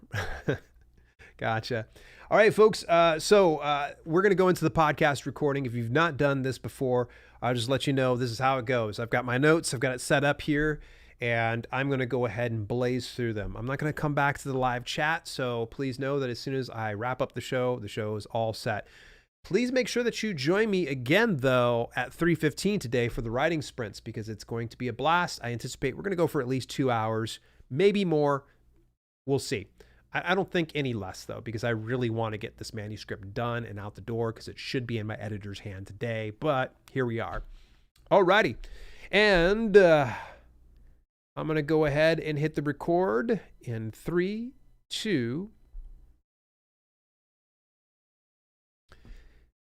Gotcha. All right, folks. So we're going to go into the podcast recording. If you've not done this before, I'll just let you know this is how it goes. I've got my notes. I've got it set up here, and I'm going to go ahead and blaze through them. I'm not going to come back to the live chat, so please know that as soon as I wrap up the show is all set. Please make sure that you join me again, though, at 3:15 today for the writing sprints, because it's going to be a blast. I anticipate we're going to go for at least 2 hours, maybe more. We'll see. I don't think any less, though, because I really want to get this manuscript done and out the door, because it should be in my editor's hand today. But here we are. Alrighty. And I'm going to go ahead and hit the record in 3, 2.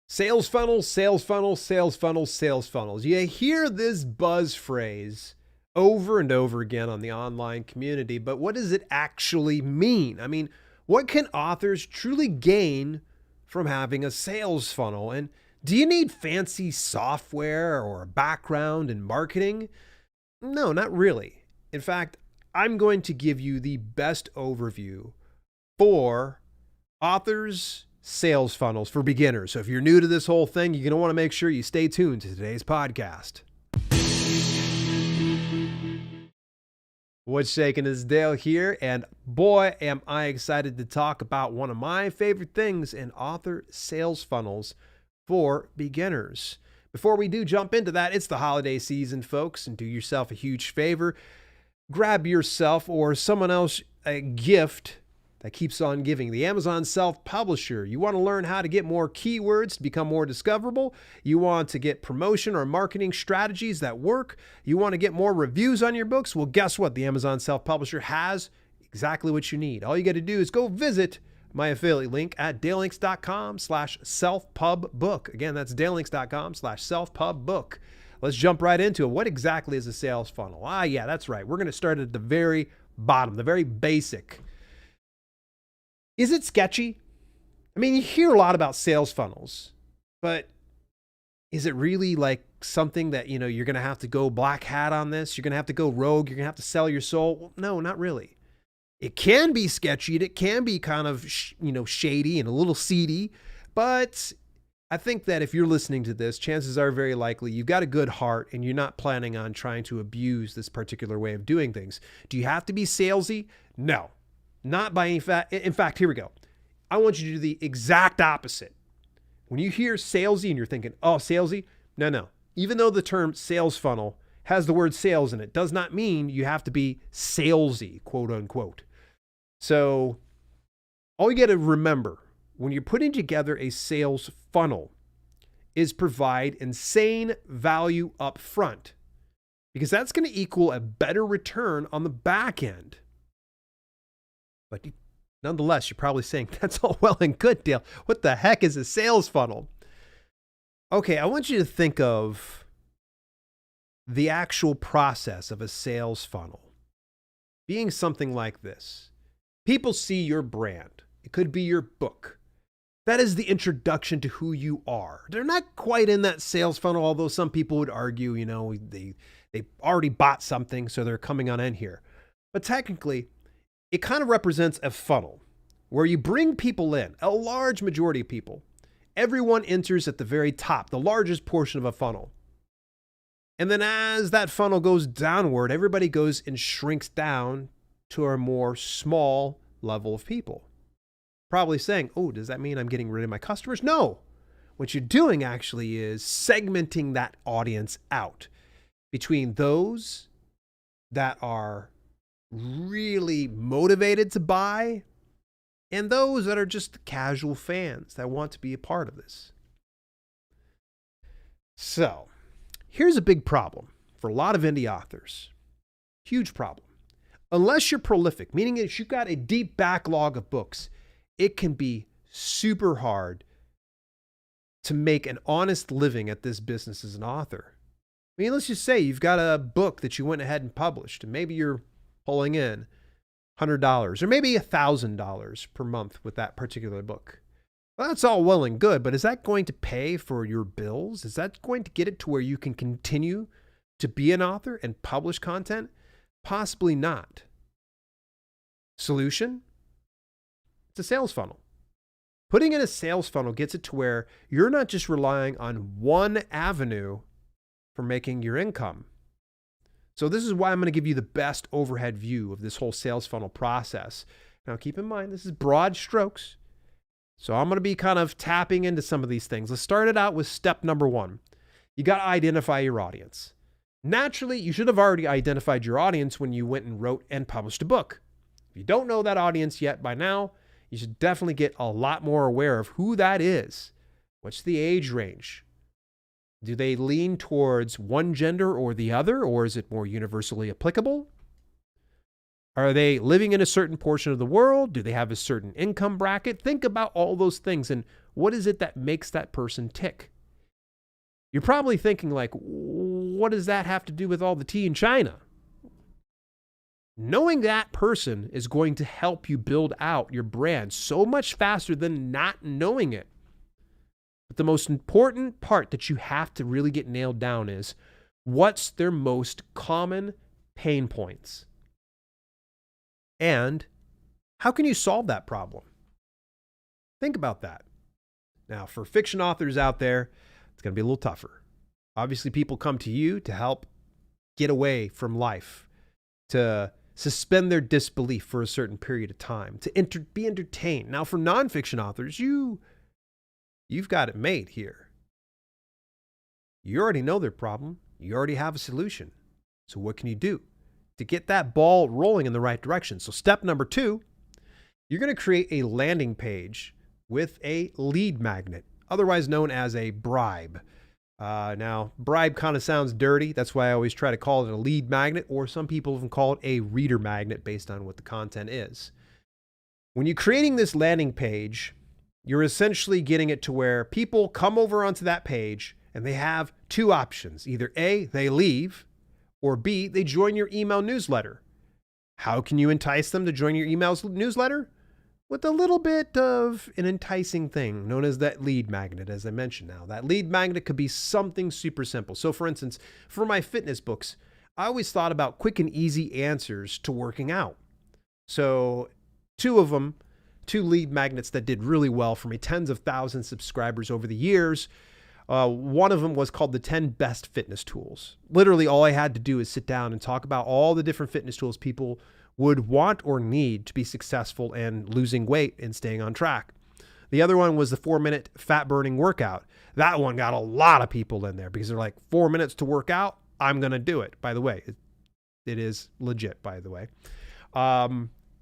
Sales funnels, sales funnels, sales funnels, sales funnels. You hear this buzz phrase over and over again on the online community, but what does it actually mean? I mean, what can authors truly gain from having a sales funnel? And do you need fancy software or a background in marketing? No, not really. In fact, I'm going to give you the best overview for authors' sales funnels for beginners. So if you're new to this whole thing, you're going to want to make sure you stay tuned to today's podcast. What's shaking is Dale here, and boy, am I excited to talk about one of my favorite things in author sales funnels for beginners. Before we do jump into that, it's the holiday season, folks, and do yourself a huge favor. Grab yourself or someone else a gift that keeps on giving. The Amazon Self-Publisher. You want to learn how to get more keywords to become more discoverable. You want to get promotion or marketing strategies that work. You want to get more reviews on your books. Well, guess what? The Amazon Self-Publisher has exactly what you need. All you got to do is go visit my affiliate link at dalelinks.com/selfpubbook. Again, that's dalelinks.com/selfpubbook. Let's jump right into it. What exactly is a sales funnel? Yeah, that's right. We're going to start at the very bottom, the very basic. Is it sketchy? I mean, you hear a lot about sales funnels, but is it really like something that, you're going to have to go black hat on this? You're going to have to go rogue? You're going to have to sell your soul? Well, no, not really. It can be sketchy and it can be kind of, shady and a little seedy, but I think that if you're listening to this, chances are very likely you've got a good heart and you're not planning on trying to abuse this particular way of doing things. Do you have to be salesy? No. Not by any fact. In fact, here we go. I want you to do the exact opposite. When you hear salesy and you're thinking, oh, salesy, no. Even though the term sales funnel has the word sales in it, does not mean you have to be salesy, quote unquote. So all you got to remember when you're putting together a sales funnel is provide insane value up front, because that's going to equal a better return on the back end. But nonetheless, you're probably saying, that's all well and good, Dale. What the heck is a sales funnel? Okay, I want you to think of the actual process of a sales funnel being something like this. People see your brand. It could be your book. That is the introduction to who you are. They're not quite in that sales funnel, although some people would argue, they already bought something, so they're coming on in here. But technically, it kind of represents a funnel where you bring people in, a large majority of people. Everyone enters at the very top, the largest portion of a funnel. And then as that funnel goes downward, everybody goes and shrinks down to a more small level of people. Probably saying, oh, does that mean I'm getting rid of my customers? No. What you're doing actually is segmenting that audience out between those that are really motivated to buy and those that are just casual fans that want to be a part of this. So, here's a big problem for a lot of indie authors. Huge problem. Unless you're prolific, meaning that you've got a deep backlog of books, it can be super hard to make an honest living at this business as an author. I mean, let's just say you've got a book that you went ahead and published, and maybe you're pulling in $100 or maybe $1,000 per month with that particular book. Well, that's all well and good, but is that going to pay for your bills? Is that going to get it to where you can continue to be an author and publish content? Possibly not. Solution? It's a sales funnel. Putting in a sales funnel gets it to where you're not just relying on one avenue for making your income. So this is why I'm going to give you the best overhead view of this whole sales funnel process. Now keep in mind, this is broad strokes. So I'm going to be kind of tapping into some of these things. Let's start it out with step number 1. You got to identify your audience. Naturally, you should have already identified your audience when you went and wrote and published a book. If you don't know that audience yet by now, you should definitely get a lot more aware of who that is. What's the age range? Do they lean towards one gender or the other, or is it more universally applicable? Are they living in a certain portion of the world? Do they have a certain income bracket? Think about all those things and what is it that makes that person tick? You're probably thinking like, what does that have to do with all the tea in China? Knowing that person is going to help you build out your brand so much faster than not knowing it. But the most important part that you have to really get nailed down is what's their most common pain points? And how can you solve that problem? Think about that. Now, for fiction authors out there, it's going to be a little tougher. Obviously, people come to you to help get away from life, to suspend their disbelief for a certain period of time, to be entertained. Now, for nonfiction authors, you've got it made here. You already know their problem. You already have a solution. So what can you do to get that ball rolling in the right direction? So step number 2, you're going to create a landing page with a lead magnet, otherwise known as a bribe. Now, bribe kind of sounds dirty. That's why I always try to call it a lead magnet, or some people even call it a reader magnet based on what the content is. When you're creating this landing page, you're essentially getting it to where people come over onto that page and they have 2 options. Either A, they leave, or B, they join your email newsletter. How can you entice them to join your email newsletter? With a little bit of an enticing thing known as that lead magnet, as I mentioned now. That lead magnet could be something super simple. So for instance, for my fitness books, I always thought about quick and easy answers to working out. So 2 of them, 2 lead magnets that did really well for me, tens of thousands of subscribers over the years. One of them was called the 10 best fitness tools. Literally all I had to do is sit down and talk about all the different fitness tools people would want or need to be successful and losing weight and staying on track. The other one was the 4-minute fat burning workout. That one got a lot of people in there because they're like, 4 minutes to work out, I'm going to do it. By the way, it is legit, by the way.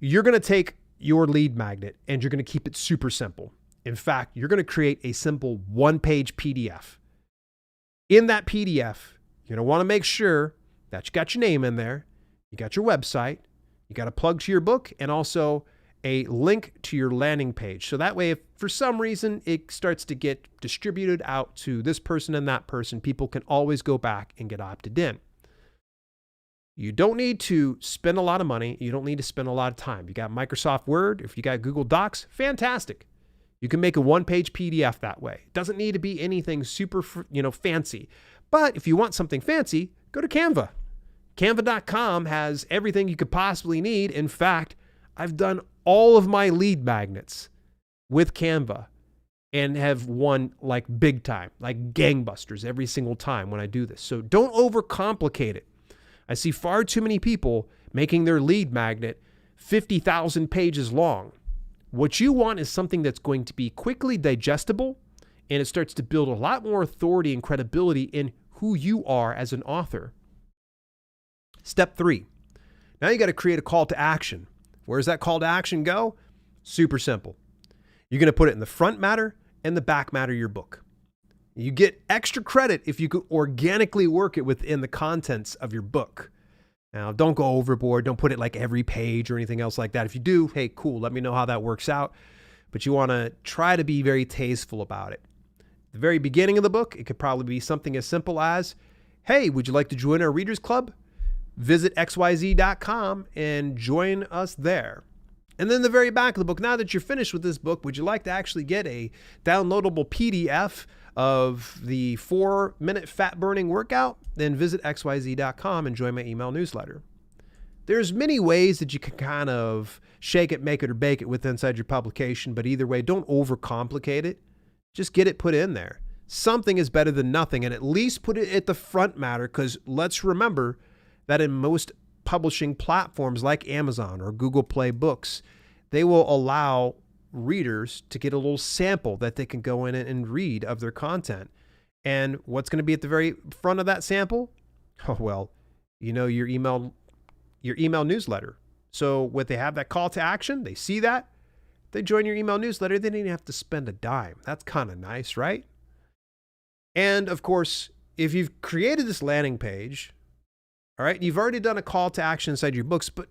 You're going to take your lead magnet and you're going to keep it super simple. In fact, you're going to create a simple 1-page PDF. In that PDF, you're going to want to make sure that you got your name in there, you got your website, you got a plug to your book, and also a link to your landing page. So that way, if for some reason it starts to get distributed out to this person and that person, people can always go back and get opted in. You don't need to spend a lot of money. You don't need to spend a lot of time. You got Microsoft Word. If you got Google Docs, fantastic. You can make a 1-page PDF that way. It doesn't need to be anything super, fancy. But if you want something fancy, go to Canva. Canva.com has everything you could possibly need. In fact, I've done all of my lead magnets with Canva and have won like big time, like gangbusters every single time when I do this. So don't overcomplicate it. I see far too many people making their lead magnet 50,000 pages long. What you want is something that's going to be quickly digestible, and it starts to build a lot more authority and credibility in who you are as an author. Step 3. Now you got to create a call to action. Where does that call to action go? Super simple. You're going to put it in the front matter and the back matter of your book. You get extra credit if you could organically work it within the contents of your book. Now, don't go overboard. Don't put it like every page or anything else like that. If you do, hey, cool. Let me know how that works out. But you want to try to be very tasteful about it. The very beginning of the book, it could probably be something as simple as, hey, would you like to join our readers club? Visit xyz.com and join us there. And then the very back of the book, now that you're finished with this book, would you like to actually get a downloadable PDF of the 4-minute fat burning workout? Then visit xyz.com and join my email newsletter. There's many ways that you can kind of shake it, make it, or bake it with inside your publication, but either way, don't overcomplicate it. Just get it put in there. Something is better than nothing, and at least put it at the front matter, because let's remember that in most publishing platforms like Amazon or Google Play Books, they will allow readers to get a little sample that they can go in and read of their content. And what's going to be at the very front of that sample? Oh, well, your email newsletter. So when they have that call to action, they see that, they join your email newsletter, they didn't have to spend a dime. That's kind of nice, right? And of course, if you've created this landing page, all right, you've already done a call to action inside your books, but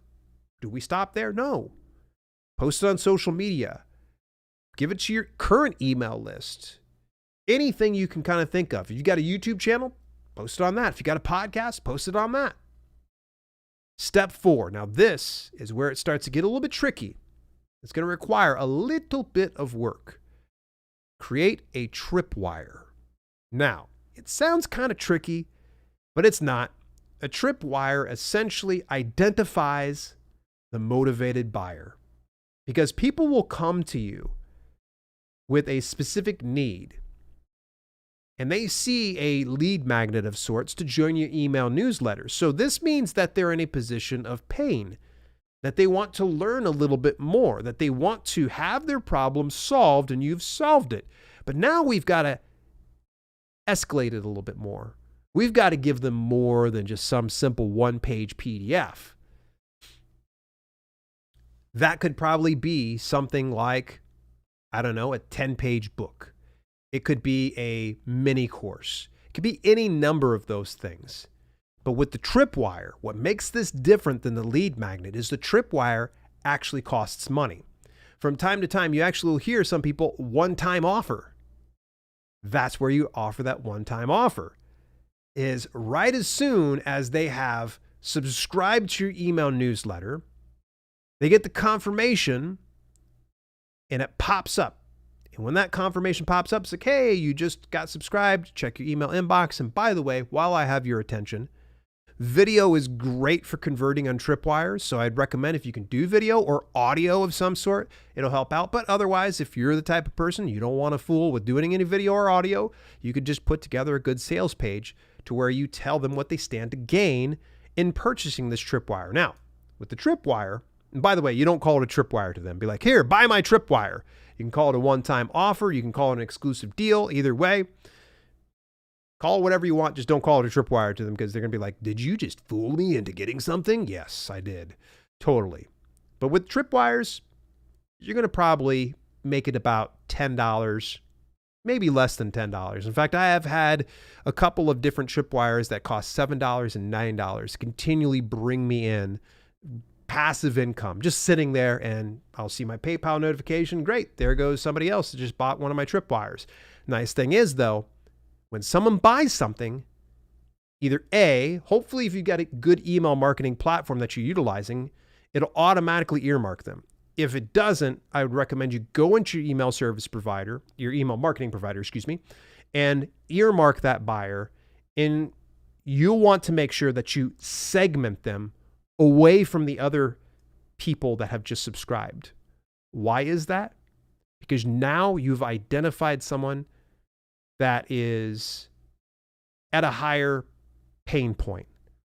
do we stop there? No. Post it on social media. Give it to your current email list. Anything you can kind of think of. If you got a YouTube channel, post it on that. If you got a podcast, post it on that. Step 4. Now this is where it starts to get a little bit tricky. It's going to require a little bit of work. Create a tripwire. Now, it sounds kind of tricky, but it's not. A tripwire essentially identifies the motivated buyer, because people will come to you with a specific need, and they see a lead magnet of sorts to join your email newsletter. So this means that they're in a position of pain, that they want to learn a little bit more, that they want to have their problem solved, and you've solved it. But now we've got to escalate it a little bit more. We've got to give them more than just some simple one-page PDF. That could probably be something like, I don't know, a 10-page book. It could be a mini course. It could be any number of those things. But with the tripwire, what makes this different than the lead magnet is the tripwire actually costs money. From time to time, you actually will hear some people one-time offer. That's where you offer that one-time offer. Is right as soon as they have subscribed to your email newsletter, they get the confirmation and it pops up. And when that confirmation pops up, it's like, hey, you just got subscribed, check your email inbox. And by the way, while I have your attention, video is great for converting on tripwires. So I'd recommend if you can do video or audio of some sort, it'll help out. But otherwise, if you're the type of person you don't want to fool with doing any video or audio, you could just put together a good sales page to where you tell them what they stand to gain in purchasing this tripwire. Now, with the tripwire, and by the way, you don't call it a tripwire to them. Be like, here, buy my tripwire. You can call it a one-time offer. You can call it an exclusive deal. Either way, call it whatever you want. Just don't call it a tripwire to them, because they're going to be like, did you just fool me into getting something? Yes, I did. Totally. But with tripwires, you're going to probably make it about $10, maybe less than $10. In fact, I have had a couple of different tripwires that cost $7 and $9 continually bring me in passive income, just sitting there, and I'll see my PayPal notification. Great. There goes somebody else that just bought one of my tripwires. Nice thing is, though, when someone buys something, either A, hopefully if you've got a good email marketing platform that you're utilizing, it'll automatically earmark them. If it doesn't, I would recommend you go into your email service provider, your email marketing provider, and earmark that buyer. And you'll want to make sure that you segment them away from the other people that have just subscribed. Why is that? Because now you've identified someone that is at a higher pain point,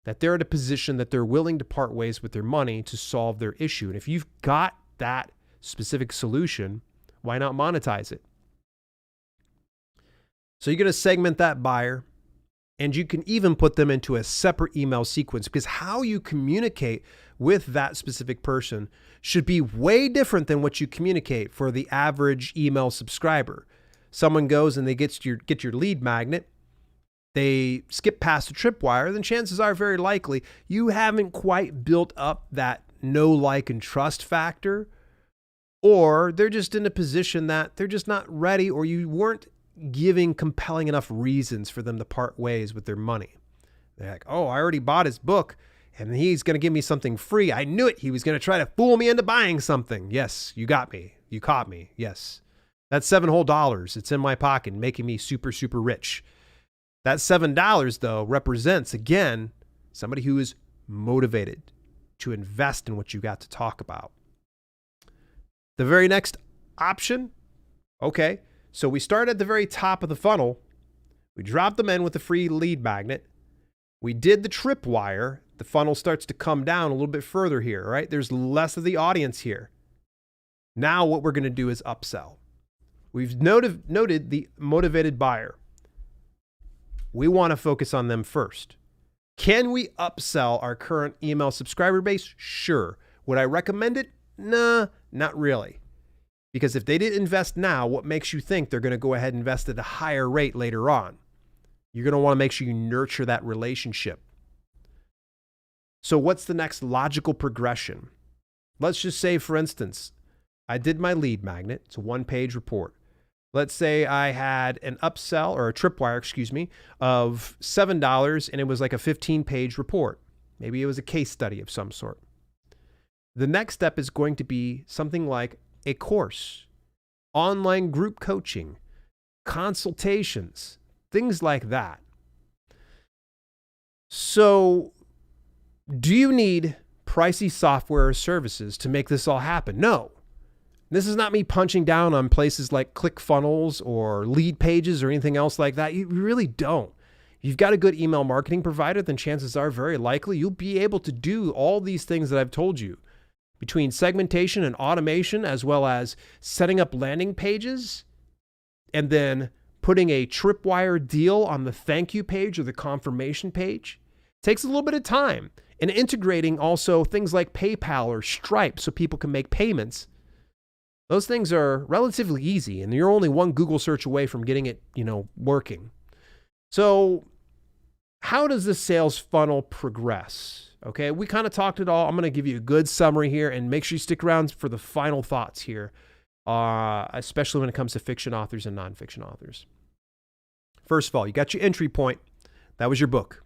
that they're at a position that they're willing to part ways with their money to solve their issue. And if you've got that specific solution, why not monetize it? So you're going to segment that buyer, and you can even put them into a separate email sequence, because how you communicate with that specific person should be way different than what you communicate for the average email subscriber. Someone goes and they get your lead magnet, they skip past the tripwire, then chances are very likely you haven't quite built up that know, like, and trust factor, or they're just in a position that they're just not ready, or you weren't giving compelling enough reasons for them to part ways with their money. They're like, oh, I already bought his book and he's going to give me something free. I knew it. He was going to try to fool me into buying something. Yes, you got me. You caught me. Yes. That's $7 whole. It's in my pocket, making me super, super rich. That $7, though, represents, again, somebody who is motivated to invest in what you got to talk about. The very next option, okay, so we start at the very top of the funnel. We drop them in with a free lead magnet. We did the tripwire. The funnel starts to come down a little bit further here, right? There's less of the audience here. Now what we're going to do is upsell. We've noted the motivated buyer. We want to focus on them first. Can we upsell our current email subscriber base? Sure. Would I recommend it? Nah, not really. Because if they didn't invest now, what makes you think they're going to go ahead and invest at a higher rate later on? You're going to want to make sure you nurture that relationship. So what's the next logical progression? Let's just say, for instance, I did my lead magnet. It's a one-page report. Let's say I had an upsell or a tripwire, of $7, and it was like a 15-page report. Maybe it was a case study of some sort. The next step is going to be something like a course, online group coaching, consultations, things like that. So, do you need pricey software or services to make this all happen? No. This is not me punching down on places like ClickFunnels or Lead Pages or anything else like that. You really don't. If you've got a good email marketing provider, then chances are very likely you'll be able to do all these things that I've told you. Between segmentation and automation, as well as setting up landing pages, and then putting a tripwire deal on the thank you page or the confirmation page, takes a little bit of time. And integrating also things like PayPal or Stripe so people can make payments. Those things are relatively easy, and you're only one Google search away from getting it, working. So how does the sales funnel progress? Okay, we kind of talked it all. I'm going to give you a good summary here, and make sure you stick around for the final thoughts here, especially when it comes to fiction authors and nonfiction authors. First of all, you got your entry point. That was your book.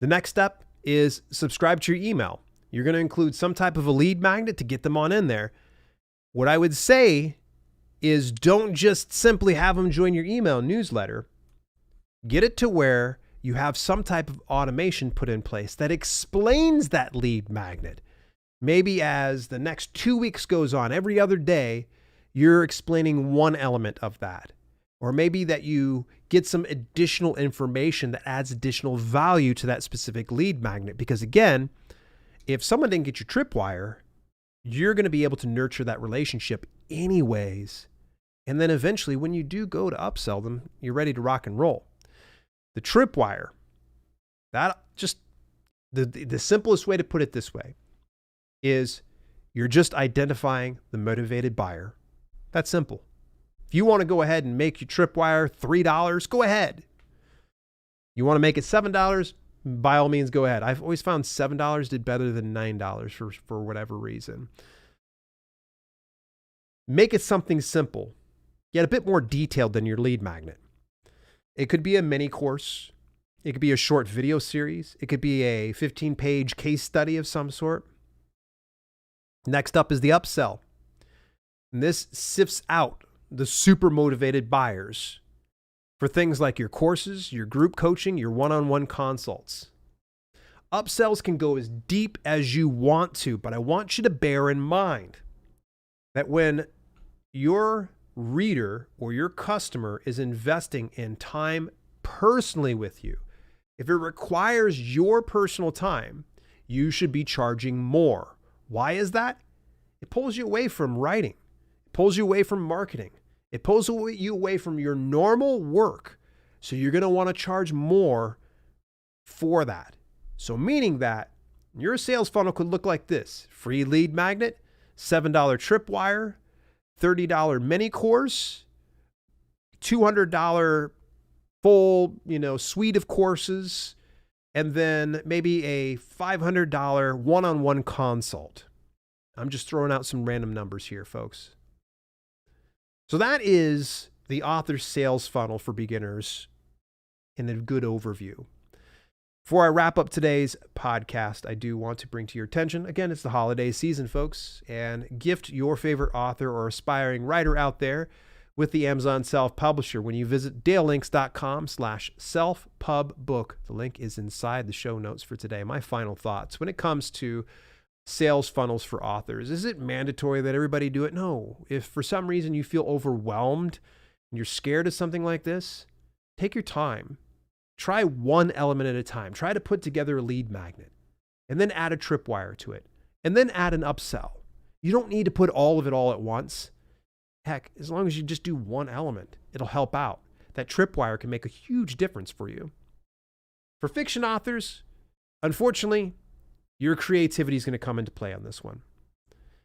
The next step is subscribe to your email. You're going to include some type of a lead magnet to get them on in there. What I would say is don't just simply have them join your email newsletter. Get it to where you have some type of automation put in place that explains that lead magnet. Maybe as the next 2 weeks goes on, every other day, you're explaining one element of that. Or maybe that you get some additional information that adds additional value to that specific lead magnet. Because again, if someone didn't get your tripwire, you're going to be able to nurture that relationship anyways. And then eventually when you do go to upsell them, you're ready to rock and roll. The tripwire, that just the simplest way to put it this way is you're just identifying the motivated buyer. That's simple. If you want to go ahead and make your tripwire $3, go ahead. You want to make it $7, by all means, go ahead. I've always found $7 did better than $9 for whatever reason. Make it something simple, yet a bit more detailed than your lead magnet. It could be a mini course. It could be a short video series. It could be a 15-page case study of some sort. Next up is the upsell. And this sifts out the super motivated buyers for things like your courses, your group coaching, your one-on-one consults. Upsells can go as deep as you want to, but I want you to bear in mind that when your reader or your customer is investing in time personally with you, if it requires your personal time, you should be charging more. Why is that? It pulls you away from writing. It pulls you away from marketing. It pulls you away from your normal work. So you're going to want to charge more for that. So meaning that Your sales funnel could look like this: free lead magnet, $7 tripwire, $30 mini course, $200 full, suite of courses, and then maybe a $500 one-on-one consult. I'm just throwing out some random numbers here, folks. So that is the author sales funnel for beginners in a good overview. Before I wrap up today's podcast, I do want to bring to your attention, again, it's the holiday season, folks, and gift your favorite author or aspiring writer out there with the Amazon Self-Publisher when you visit dalelinks.com/selfpubbook. The link is inside the show notes for today. My final thoughts when it comes to sales funnels for authors. Is it mandatory that everybody do it? No. If for some reason you feel overwhelmed and you're scared of something like this, take your time. Try one element at a time. Try to put together a lead magnet and then add a tripwire to it and then add an upsell. You don't need to put all of it all at once. Heck, as long as you just do one element, it'll help out. That tripwire can make a huge difference for you. For fiction authors, unfortunately, your creativity is going to come into play on this one.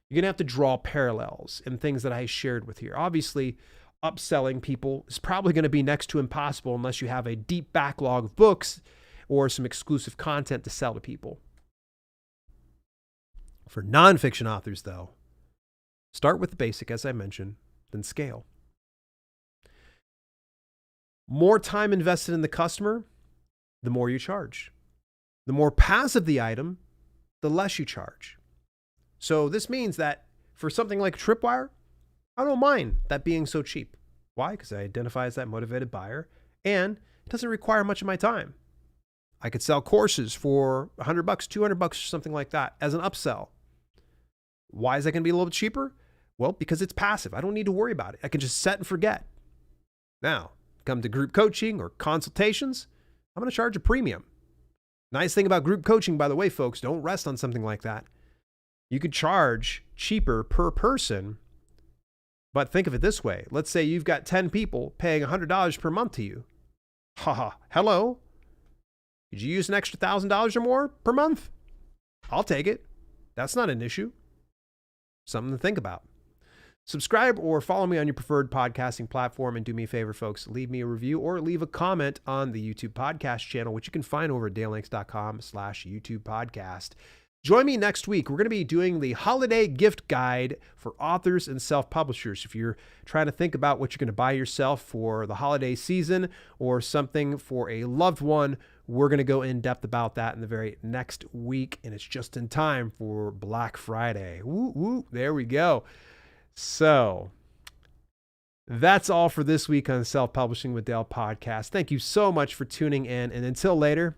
You're going to have to draw parallels and things that I shared with here. Obviously, upselling people is probably going to be next to impossible unless you have a deep backlog of books or some exclusive content to sell to people. For nonfiction authors, though, start with the basic, as I mentioned, then scale. More time invested in the customer, the more you charge. The more passive the item, the less you charge. So this means that for something like Tripwire, I don't mind that being so cheap. Why? Because I identify as that motivated buyer and it doesn't require much of my time. I could sell courses for $100, $200, or something like that as an upsell. Why is that going to be a little bit cheaper? Well, because it's passive. I don't need to worry about it. I can just set and forget. Now, come to group coaching or consultations, I'm going to charge a premium. Nice thing about group coaching, by the way, folks, don't rest on something like that. You could charge cheaper per person, but think of it this way. Let's say you've got 10 people paying $100 per month to you. Hello? Did you use an extra $1,000 or more per month? I'll take it. That's not an issue. Something to think about. Subscribe or follow me on your preferred podcasting platform, and do me a favor, folks, leave me a review or leave a comment on the YouTube podcast channel, which you can find over at dalelinks.com/YouTube podcast. Join me next week. We're going to be doing the holiday gift guide for authors and self-publishers. If you're trying to think about what you're going to buy yourself for the holiday season or something for a loved one, we're going to go in depth about that in the very next week, and it's just in time for Black Friday. Woo, woo, there we go. So that's all for this week on the Self-Publishing with Dale podcast. Thank you so much for tuning in. And until later,